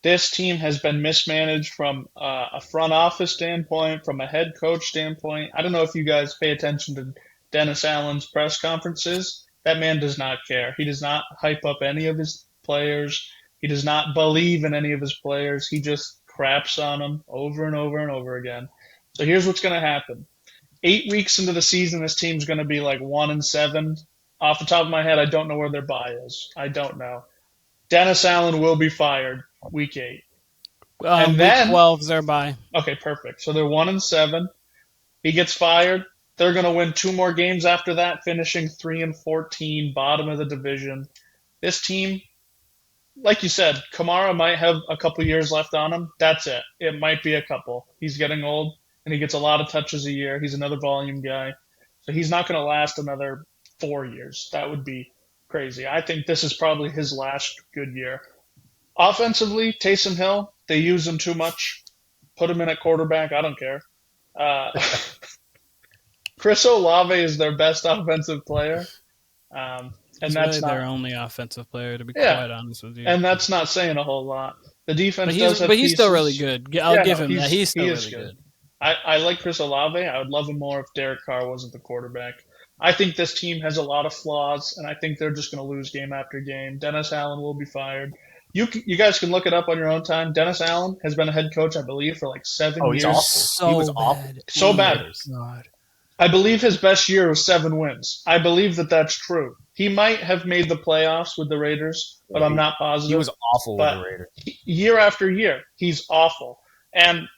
This team has been mismanaged from a front office standpoint, from a head coach standpoint. I don't know if you guys pay attention to Dennis Allen's press conferences. That man does not care. He does not hype up any of his players. He does not believe in any of his players. He just craps on them over and over and over again. So here's what's going to happen. 8 weeks into the season, this team's going to be like 1-7. Off the top of my head, I don't know where their bye is. I don't know. Dennis Allen will be fired week 8. And then 12's their bye. Okay, perfect. So they're 1-7. He gets fired. They're going to win 2 more games after that, finishing 3-14, bottom of the division. This team, like you said, Kamara might have a couple years left on him. That's it. It might be a couple. He's getting old, and he gets a lot of touches a year. He's another volume guy. So he's not going to last another 4 years. That would be crazy. I think this is probably his last good year. Offensively, Taysom Hill, they use him too much. Put him in at quarterback. I don't care. Chris Olave is their best offensive player. And He's that's really not their only offensive player, to be quite honest with you. And that's not saying a whole lot. The defense but he's still really good. I'll give him that. He's still really good. I like Chris Olave. I would love him more if Derek Carr wasn't the quarterback. I think this team has a lot of flaws, and I think they're just going to lose game after game. Dennis Allen will be fired. You guys can look it up on your own time. Dennis Allen has been a head coach, I believe, for like 7 years. He was awful. So bad. God. I believe his best year was 7 wins. I believe that that's true. He might have made the playoffs with the Raiders, but I'm not positive. He was awful with the Raiders. Year after year, he's awful. And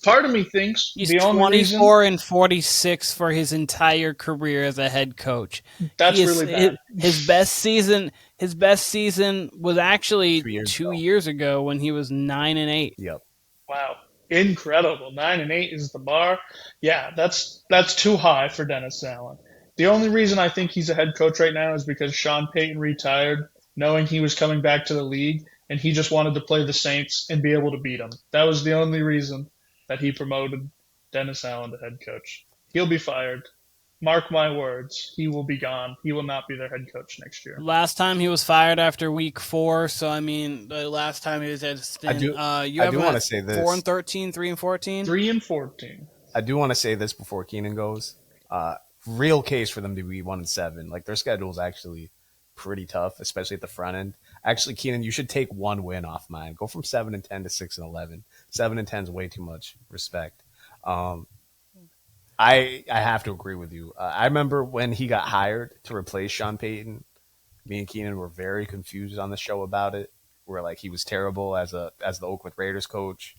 part of me thinks he's the only 24-46 for his entire career as a head coach. That's really bad. His best season was actually 2 years ago when he was 9-8. Yep. Wow. Incredible. 9-8 is the bar. Yeah, that's too high for Dennis Allen. The only reason I think he's a head coach right now is because Sean Payton retired, knowing he was coming back to the league, and he just wanted to play the Saints and be able to beat them. That was the only reason that he promoted Dennis Allen to head coach. He'll be fired. Mark my words. He will be gone. He will not be their head coach next year. Last time he was fired after week 4, so I mean, the last time he was at stint. I do want to say this. 4-13, 3-14? 3-14. I do want to say this before Keenan goes. Real case for them to be 1-7. Like their schedule is actually pretty tough, especially at the front end. Actually, Keenan, you should take one win off mine. Go from 7-10 to 6-11. 7-10 is way too much. Respect. Um, I have to agree with you. I remember when he got hired to replace Sean Payton. Me and Keenan were very confused on the show about it. We're like, he was terrible as the Oakland Raiders coach.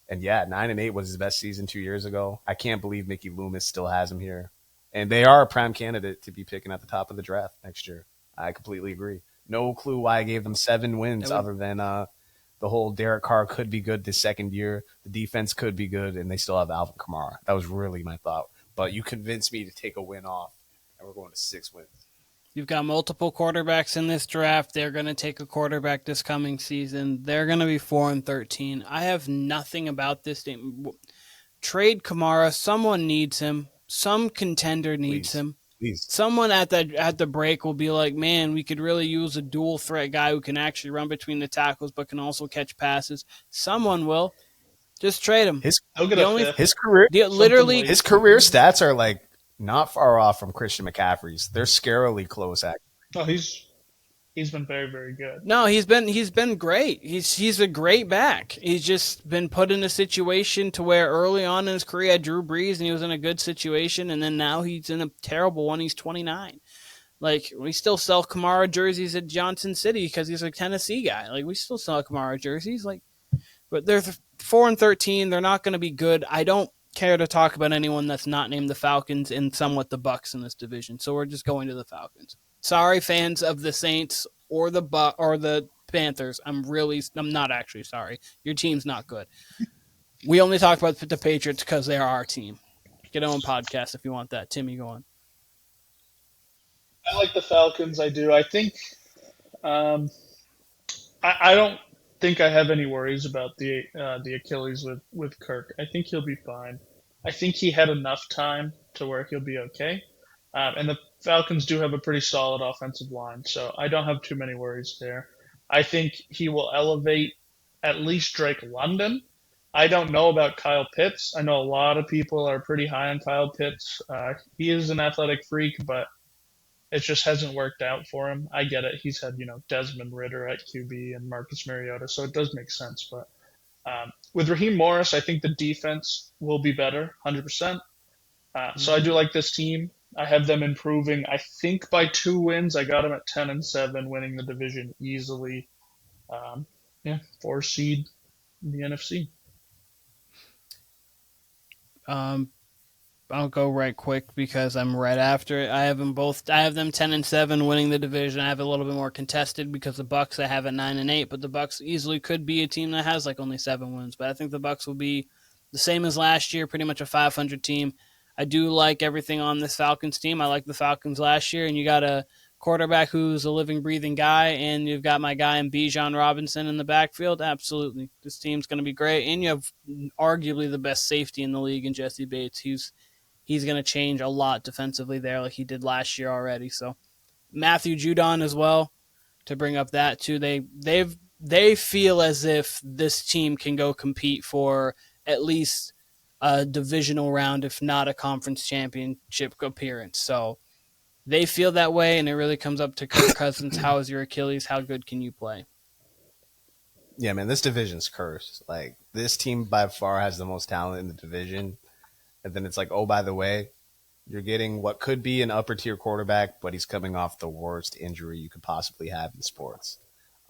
And yeah, 9-8 was his best season 2 years ago. I can't believe Mickey Loomis still has him here. And they are a prime candidate to be picking at the top of the draft next year. I completely agree. No clue why I gave them 7 wins other than the whole Derek Carr could be good this second year. The defense could be good, and they still have Alvin Kamara. That was really my thought. But you convinced me to take a win off, and we're going to 6 wins. You've got multiple quarterbacks in this draft. They're going to take a quarterback this coming season. They're going to be 4-13. I have nothing about this team. Trade Kamara. Someone needs him. Some contender needs him. Please. Someone at the break will be like, man, we could really use a dual threat guy who can actually run between the tackles but can also catch passes. Someone will. Just trade him. His career stats are like not far off from Christian McCaffrey's. They're scarily close, actually. Oh, he's been very, very good. No, he's been great. He's a great back. He's just been put in a situation to where early on in his career he had Drew Brees and he was in a good situation, and then now he's in a terrible one. He's 29. Like, we still sell Kamara jerseys at Johnson City because he's a Tennessee guy. Like, we still sell Kamara jerseys. Like, but they're 4-13. They're not going to be good. I don't care to talk about anyone that's not named the Falcons and somewhat the Bucs in this division. So we're just going to the Falcons. Sorry, fans of the Saints or the Panthers. I'm not actually sorry. Your team's not good. We only talk about the Patriots because they are our team. Get on podcast if you want that. Timmy, go on. I like the Falcons. I do. I think I don't think I have any worries about the Achilles with Kirk. I think he'll be fine. I think he had enough time to where he'll be okay. And the Falcons do have a pretty solid offensive line, so I don't have too many worries there. I think he will elevate at least Drake London. I don't know about Kyle Pitts. I know a lot of people are pretty high on Kyle Pitts. He is an athletic freak, but it just hasn't worked out for him. I get it. He's had, Desmond Ridder at QB and Marcus Mariota, so it does make sense. But with Raheem Morris, I think the defense will be better, 100%. So I do like this team. I have them improving, I think, by 2 wins. I got them at 10-7, winning the division easily. 4 seed in the NFC. I'll go right quick because I'm right after it. I have them 10-7, winning the division. I have it a little bit more contested because the Bucs I have at 9-8, but the Bucs easily could be a team that has like only 7 wins. But I think the Bucs will be the same as last year, pretty much a 500 team. I do like everything on this Falcons team. I like the Falcons last year, and you got a quarterback who's a living, breathing guy, and you've got my guy in Bijan Robinson in the backfield. Absolutely. This team's going to be great, and you have arguably the best safety in the league in Jesse Bates. He's going to change a lot defensively there like he did last year already. So Matthew Judon as well, to bring up that too. They feel as if this team can go compete for at least a divisional round, if not a conference championship appearance. So they feel that way, and it really comes up to Kirk Cousins. How is your Achilles? How good can you play? Yeah, man, this division's cursed. Like, this team by far has the most talent in the division. And then it's like, oh, by the way, you're getting what could be an upper-tier quarterback, but he's coming off the worst injury you could possibly have in sports.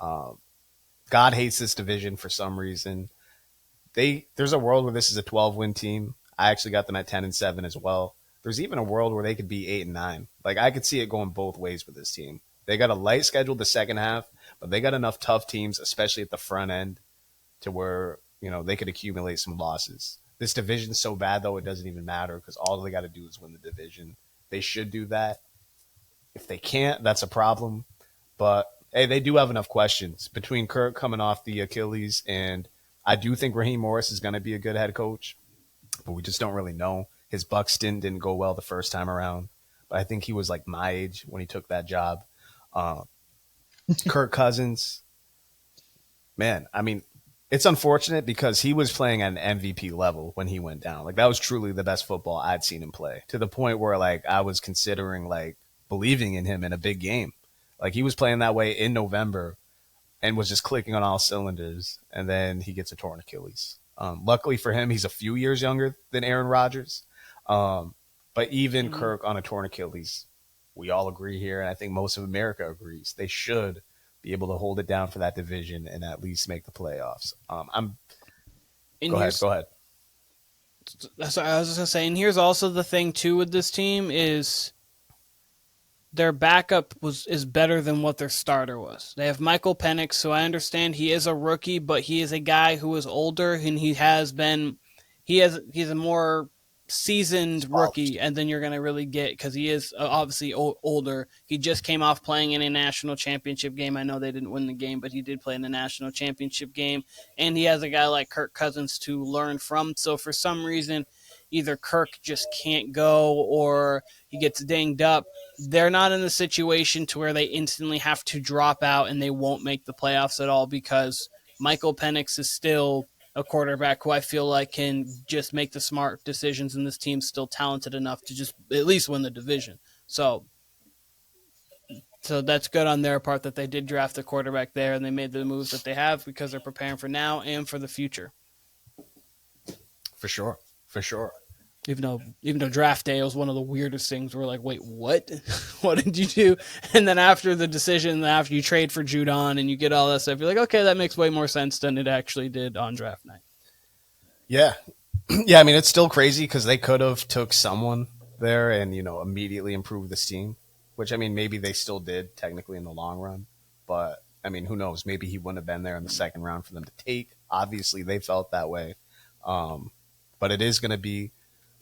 God hates this division for some reason. There's a world where this is a 12-win team. I actually got them at 10-7 as well. There's even a world where they could be 8-9. Like, I could see it going both ways with this team. They got a light schedule the second half, but they got enough tough teams, especially at the front end, to where, they could accumulate some losses. This division's so bad, though, it doesn't even matter because all they got to do is win the division. They should do that. If they can't, that's a problem. But, hey, they do have enough questions. Between Kirk coming off the Achilles, and I do think Raheem Morris is going to be a good head coach, but we just don't really know. His Bucs stint didn't go well the first time around, but I think he was like my age when he took that job. Kirk Cousins, man, I mean, it's unfortunate because he was playing at an MVP level when he went down. Like, that was truly the best football I'd seen him play, to the point where, like, I was considering, like, believing in him in a big game. Like he was playing that way in November and was just clicking on all cylinders, and then he gets a torn Achilles. Luckily for him, he's a few years younger than Aaron Rodgers. But even Kirk on a torn Achilles, we all agree here, and I think most of America agrees, they should be able to hold it down for that division and at least make the playoffs. Go ahead. That's what I was just gonna say. And here's also the thing too with this team is their backup is better than what their starter was. They have Michael Penix, so I understand he is a rookie, but he is a guy who is older and he's a more seasoned rookie, and then you're going to really get, because he is obviously older. He just came off playing in a national championship game. I know they didn't win the game, but he did play in the national championship game, and he has a guy like Kirk Cousins to learn from. So for some reason, either Kirk just can't go or he gets dinged up. They're not in the situation to where they instantly have to drop out and they won't make the playoffs at all, because Michael Penix is still a quarterback who I feel like can just make the smart decisions, and this team's still talented enough to just at least win the division. So that's good on their part that they did draft the quarterback there and they made the moves that they have, because they're preparing for now and for the future. For sure. Even though draft day was one of the weirdest things, we're like, wait, what? What did you do? And then after the decision, after you trade for Judon and you get all that stuff, you're like, okay, that makes way more sense than it actually did on draft night. Yeah. Yeah, I mean, it's still crazy because they could have took someone there and, immediately improved this team, which, I mean, maybe they still did technically in the long run. But, I mean, who knows? Maybe he wouldn't have been there in the second round for them to take. Obviously, they felt that way. But it is going to be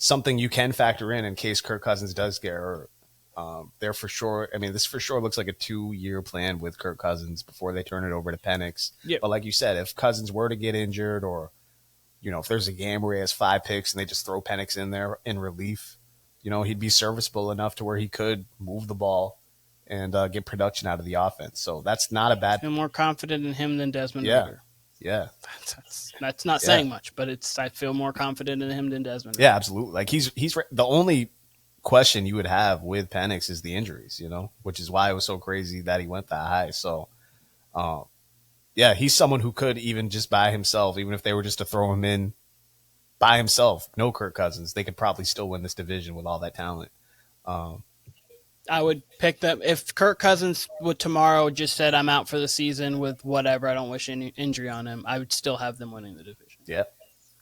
something you can factor in case Kirk Cousins does get hurt. They're for sure. I mean, this for sure looks like a 2-year plan with Kirk Cousins before they turn it over to Penix. Yep. But like you said, if Cousins were to get injured, or if there's a game where he has 5 picks and they just throw Penix in there in relief, he'd be serviceable enough to where he could move the ball and get production out of the offense. So that's not a bad. I'm more confident in him than Desmond Ridder. Yeah. That's not saying much, but I feel more confident in him than Desmond Ridder. Yeah, absolutely. Like he's the only question you would have with Penix is the injuries, which is why it was so crazy that he went that high. So, he's someone who could even just by himself, even if they were just to throw him in by himself, no Kirk Cousins, they could probably still win this division with all that talent. I would pick them if Kirk Cousins would tomorrow just said I'm out for the season with whatever. I don't wish any injury on him. I would still have them winning the division. Yeah,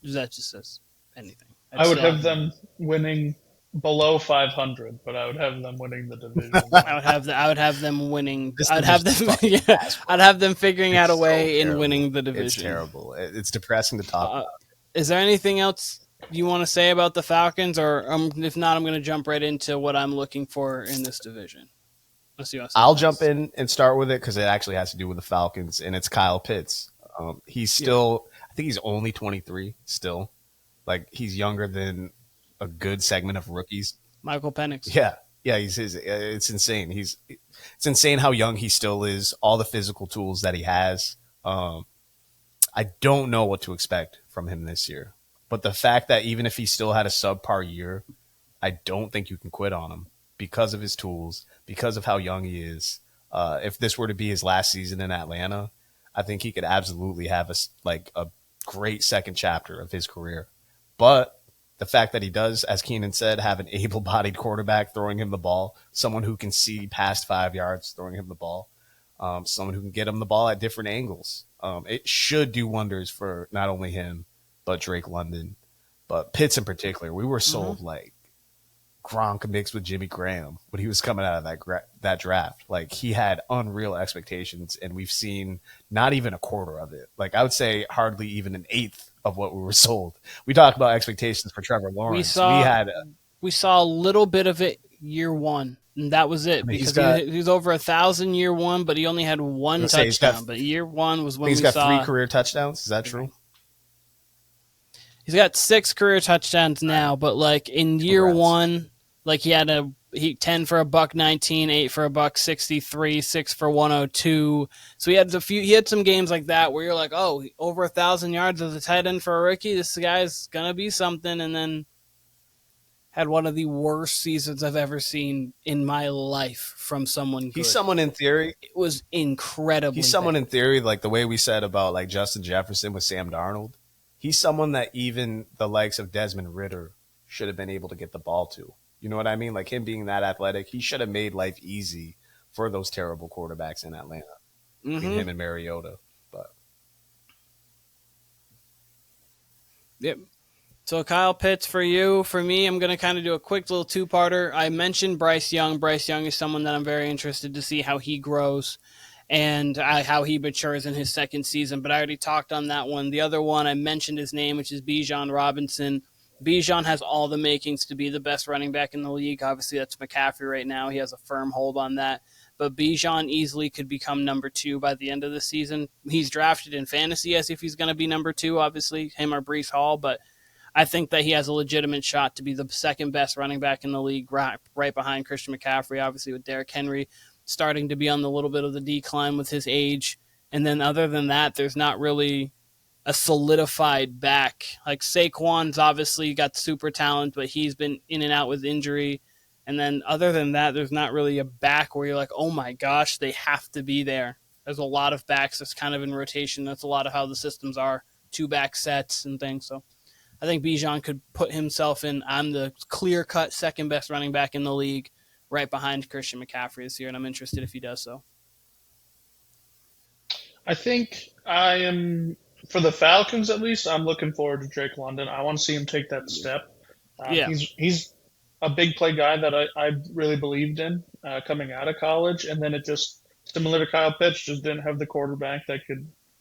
that just says anything. I would have them winning below 500, but I would have them winning the division. I would have them winning. I'd have them figuring out a way in winning the division. It's terrible. It's depressing to talk about. Is there anything else you want to say about the Falcons, or if not, I'm going to jump right into what I'm looking for in this division. I'll jump in and start with it because it actually has to do with the Falcons, and it's Kyle Pitts. He's still, I think he's only 23 still. Like, he's younger than a good segment of rookies. Michael Penix. Yeah, it's insane. It's insane how young he still is, all the physical tools that he has. I don't know what to expect from him this year. But the fact that even if he still had a subpar year, I don't think you can quit on him because of his tools, because of how young he is. If this were to be his last season in Atlanta, I think he could absolutely have a great second chapter of his career. But the fact that he does, as Keenan said, have an able-bodied quarterback throwing him the ball, someone who can see past 5 yards throwing him the ball, someone who can get him the ball at different angles, it should do wonders for not only him, but Drake London, but Pitts in particular. We were sold like Gronk mixed with Jimmy Graham when he was coming out of that draft. Like, he had unreal expectations, and we've seen not even a quarter of it. Like, I would say hardly even an eighth of what we were sold. We talk about expectations for Trevor Lawrence. We saw a little bit of it year one, and that was it. Because he was over 1,000 year one, but he only had one touchdown. But year one was when he's got 3 career touchdowns. Is that true? He's got 6 career touchdowns now, but like in year one, like he had 10 for $119, 8 for $163, 6 for 102. So he had some games like that where you're like, oh, over 1,000 yards as a tight end for a rookie. This guy's gonna be something, and then had one of the worst seasons I've ever seen in my life from someone good. He's someone in theory. It was incredibly He's someone bad. in theory, like the way we said about like Justin Jefferson with Sam Darnold. He's someone that even the likes of Desmond Ritter should have been able to get the ball to. You know what I mean? Like him being that athletic, he should have made life easy for those terrible quarterbacks in Atlanta. Between him and Mariota. But Yep. So Kyle Pitts for you. For me, I'm going to kind of do a quick little two-parter. I mentioned Bryce Young. Bryce Young is someone that I'm very interested to see how he grows and how he matures in his second season. But I already talked on that one. The other one, I mentioned his name, which is Bijan Robinson. Bijan has all the makings to be the best running back in the league. Obviously, that's McCaffrey right now. He has a firm hold on that. But Bijan easily could become number 2 by the end of the season. He's drafted in fantasy as if he's going to be number 2, obviously, him or Breece Hall. But I think that he has a legitimate shot to be the second best running back in the league, right behind Christian McCaffrey, obviously with Derrick Henry starting to be on the little bit of the decline with his age. And then other than that, there's not really a solidified back. Like Saquon's obviously got super talent, but he's been in and out with injury. And then other than that, there's not really a back where you're like, oh my gosh, they have to be there. There's a lot of backs that's kind of in rotation. That's a lot of how the systems are, 2-back sets and things. So I think Bijan could put himself in, I'm the clear-cut second best running back in the league, right behind Christian McCaffrey this year, and I'm interested if he does so. I think I am, for the Falcons at least, I'm looking forward to Drake London. I want to see him take that step. He's a big play guy that I really believed in coming out of college, and then it just, similar to Kyle Pitts, just didn't have the quarterback that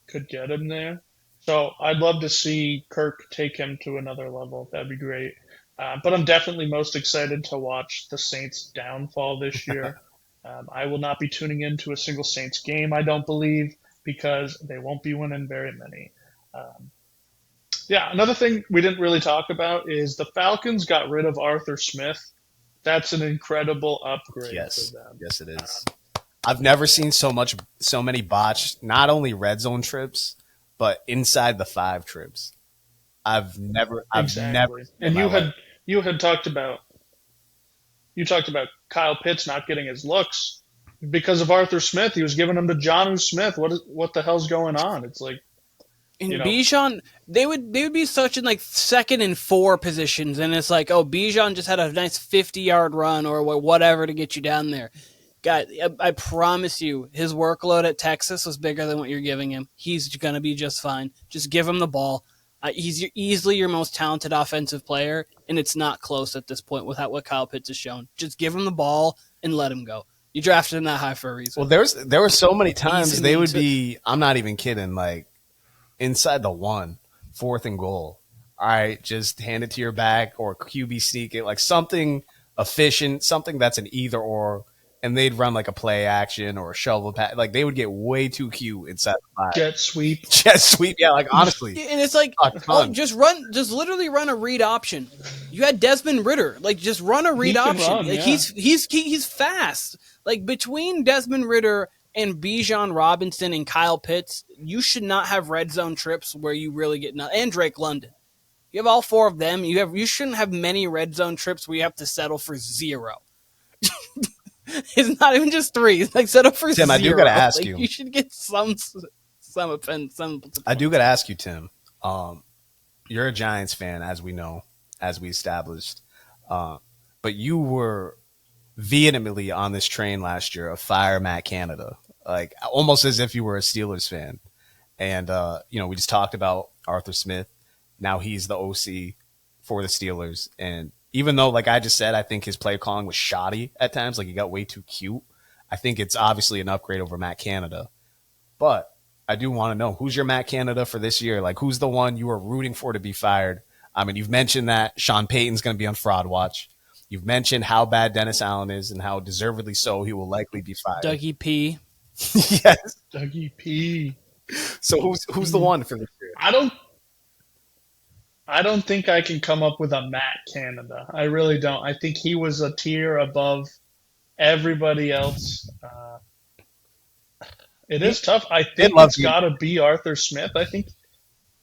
could get him there. So I'd love to see Kirk take him to another level. That'd be great. But I'm definitely most excited to watch the Saints' downfall this year. I will not be tuning into a single Saints game, I don't believe, because they won't be winning very many. Another thing we didn't really talk about is the Falcons got rid of Arthur Smith. That's an incredible upgrade for them. Yes, it is. I've never seen so many botched, not only red zone trips, but inside the 5 trips. I've never. And you had talked about Kyle Pitts not getting his looks because of Arthur Smith. He was giving them to Jonnu Smith. What the hell's going on? It's like, in Bijan, they would be such in like 2nd and 4 positions, and it's like, oh, Bijan just had a nice 50-yard run or whatever to get you down there. God, I promise you, his workload at Texas was bigger than what you're giving him. He's going to be just fine. Just give him the ball. He's easily your most talented offensive player, and it's not close at this point without what Kyle Pitts has shown. Just give him the ball and let him go. You drafted him that high for a reason. Well, there were so many times they would be, I'm not even kidding, like inside the 1, 4th and goal. All right, just hand it to your back or QB sneak it, like something efficient, something that's an either or. And they'd run like a play action or a shovel pass. Like they would get way too cute inside the 5. Jet sweep. Yeah, like honestly. And it's like, just literally run a read option. You had Desmond Ritter. Like just run a read option. He's fast. Like between Desmond Ritter and Bijan Robinson and Kyle Pitts, you should not have red zone trips where you really get nothing. And Drake London. You have all 4 of them. You shouldn't have many red zone trips where you have to settle for 0. It's not even just 3. It's like set up for Tim, 0. I do gotta ask you. You should get some offense. I do gotta ask you, Tim. You're a Giants fan, as we know, as we established. But you were vehemently on this train last year of fire Matt Canada, like almost as if you were a Steelers fan. And we just talked about Arthur Smith. Now he's the OC for the Steelers, and even though, like I just said, I think his play calling was shoddy at times, like he got way too cute, I think it's obviously an upgrade over Matt Canada. But I do want to know, who's your Matt Canada for this year? Like, who's the one you were rooting for to be fired? I mean, you've mentioned that Sean Payton's going to be on fraud watch. You've mentioned how bad Dennis Allen is and how deservedly so he will likely be fired. Dougie P. Yes. Dougie P. So who's the one for this year? I don't think I can come up with a Matt Canada. I really don't. I think he was a tier above everybody else. It is tough. I think it's got to be Arthur Smith. I think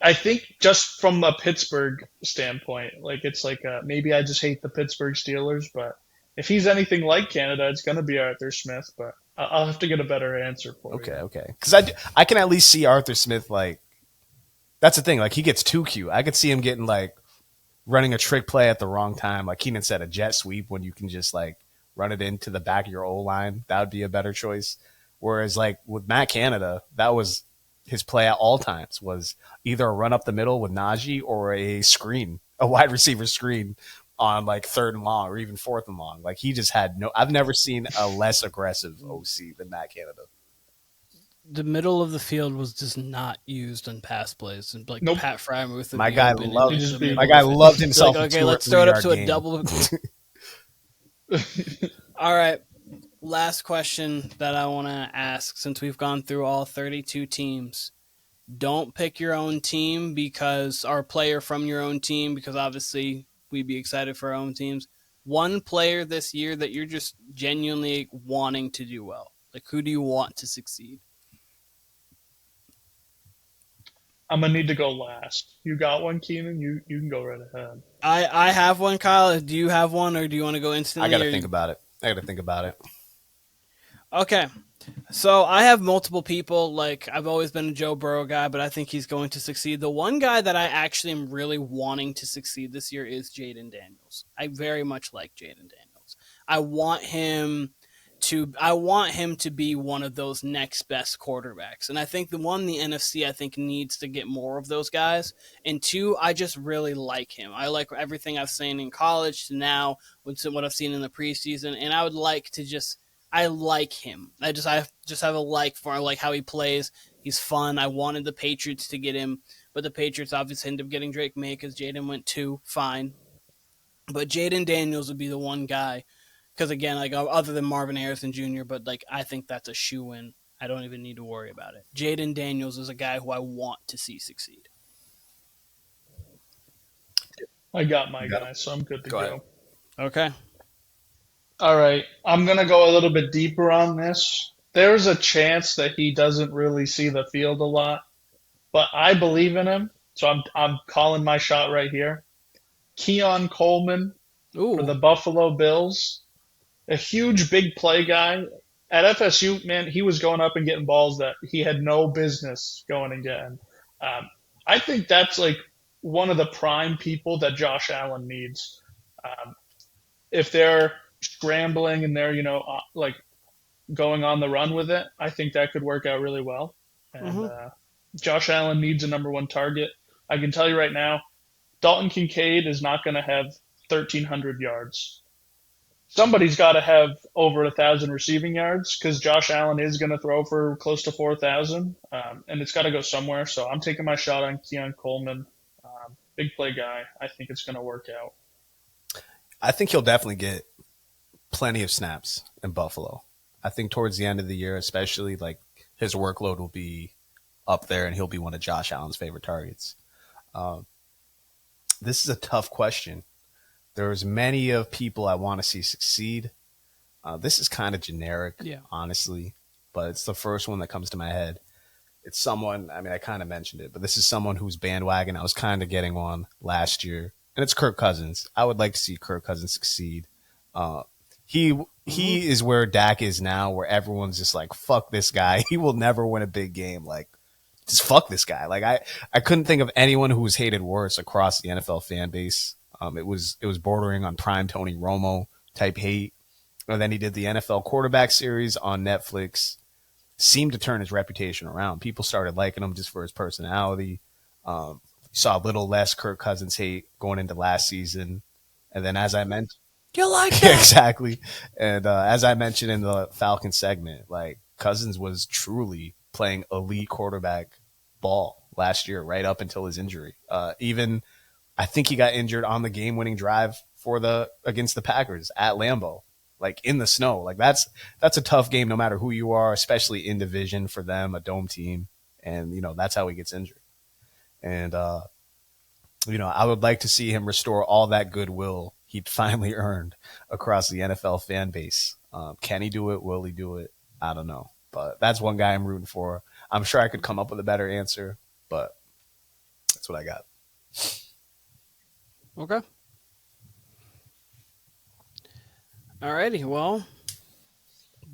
I think just from a Pittsburgh standpoint, like it's like maybe I just hate the Pittsburgh Steelers, but if he's anything like Canada, it's going to be Arthur Smith. But I'll have to get a better answer for Okay, you. okay. Because I can at least see Arthur Smith like that's the thing. Like he gets too cute. I could see him getting like running a trick play at the wrong time. Like Keenan said, a jet sweep when you can just like run it into the back of your O line. That would be a better choice. Whereas like with Matt Canada, that was his play at all times was either a run up the middle with Najee or a screen, a wide receiver screen on like third and long or even fourth and long. Like he just had no. I've never seen a less aggressive OC than Matt Canada. The middle of the field was just not used on pass plays, and like Nope. Pat Frymuth would My be guy open loved into just the be- middle my guy of it. loved Be himself. like, a okay, 2 or let's 3 throw it up yard to a game. double. All right, last question that I want to ask, since we've gone through all 32 teams. Don't pick your own team because our player from your own team, because obviously we'd be excited for our own teams. One player this year that you're just genuinely wanting to do well. Like, who do you want to succeed? I'm gonna need to go last. You got one, Keenan? You can go right ahead. I have one, Kyle. Do you have one, or do you want to go instantly? I got to think about it. Okay. So I have multiple people. Like, I've always been a Joe Burrow guy, but I think he's going to succeed. The one guy that I actually am really wanting to succeed this year is Jaden Daniels. I very much like Jaden Daniels. I want him to be one of those next best quarterbacks. And I think the NFC I think needs to get more of those guys. And two, I just really like him. I like everything I've seen in college to now, what I've seen in the preseason, and I would like to just I like him. I just have a like for like how he plays. He's fun. I wanted the Patriots to get him, but the Patriots obviously ended up getting Drake May because Jaden went too. Fine, but Jaden Daniels would be the one guy because again, like other than Marvin Harrison Jr., but like I think that's a shoe in. I don't even need to worry about it. Jaden Daniels is a guy who I want to see succeed. I got my guy, so I'm good to Go go. ahead. Okay. All right, I'm gonna go a little bit deeper on this. There's a chance that he doesn't really see the field a lot, but I believe in him, so I'm calling my shot right here. Keon Coleman for Ooh. the Buffalo Bills, a huge big play guy. At FSU, man, he was going up and getting balls that he had no business going and getting. I think that's like one of the prime people that Josh Allen needs. Um, if they're scrambling and they're like going on the run with it, I think that could work out really well. And Mm-hmm. Josh Allen needs a number one target. I can tell you right now, Dalton Kincaid is not going to have 1,300 yards. Somebody's got to have over 1,000 receiving yards because Josh Allen is going to throw for close to 4,000, and it's got to go somewhere. So I'm taking my shot on Keon Coleman, big play guy. I think it's going to work out. I think he'll definitely get plenty of snaps in Buffalo. I think towards the end of the year, especially, like his workload will be up there, and he'll be one of Josh Allen's favorite targets. This is a tough question. There's many of people I want to see succeed. This is kind of generic, Yeah. honestly, but it's the first one that comes to my head. It's someone, I mean, I kind of mentioned it, but this is someone whose bandwagon I was kind of getting on last year, and it's Kirk Cousins. I would like to see Kirk Cousins succeed. Uh, he is where Dak is now, where everyone's just like, fuck this guy. He will never win a big game. Like, just fuck this guy. Like, I couldn't think of anyone who was hated worse across the NFL fan base. It was bordering on prime Tony Romo type hate. And then he did the NFL quarterback series on Netflix. Seemed to turn his reputation around. People started liking him just for his personality. You saw a little less Kirk Cousins hate going into last season. And then as I mentioned, You like yeah, that? exactly. And as I mentioned in the Falcon segment, like Cousins was truly playing elite quarterback ball last year, right up until his injury. Even I think he got injured on the game-winning drive against the Packers at Lambeau, like in the snow. Like that's a tough game, no matter who you are, especially in division for them, a dome team, and that's how he gets injured. And I would like to see him restore all that goodwill he'd finally earned across the NFL fan base. Can he do it? Will he do it? I don't know. But that's one guy I'm rooting for. I'm sure I could come up with a better answer, but That's what I got. Okay. Alrighty. Well,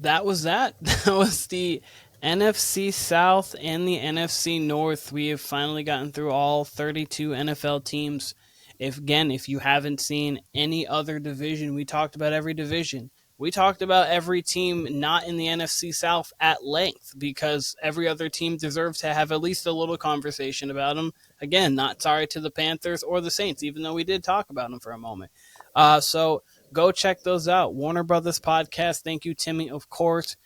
that was that. That was the NFC South and the NFC North. We have finally gotten through all 32 NFL teams. If you haven't seen any other division, we talked about every division. We talked about every team not in the NFC South at length because every other team deserves to have at least a little conversation about them. Again, not sorry to the Panthers or the Saints, even though we did talk about them for a moment. So go check those out. Warner Brothers Podcast. Thank you, Timmy, of course.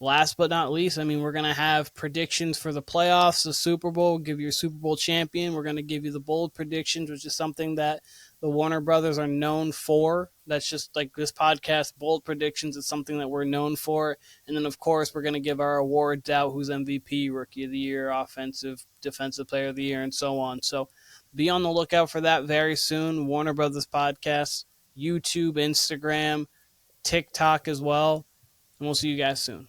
Last but not least, I mean, we're going to have predictions for the playoffs, the Super Bowl, give you your Super Bowl champion. We're going to give you the bold predictions, which is something that the Warner Brothers are known for. That's just like this podcast, bold predictions is something that we're known for. And then, of course, we're going to give our awards out, who's MVP, Rookie of the Year, Offensive, Defensive Player of the Year, and so on. So be on the lookout for that very soon. Warner Brothers Podcast, YouTube, Instagram, TikTok as well. And we'll see you guys soon.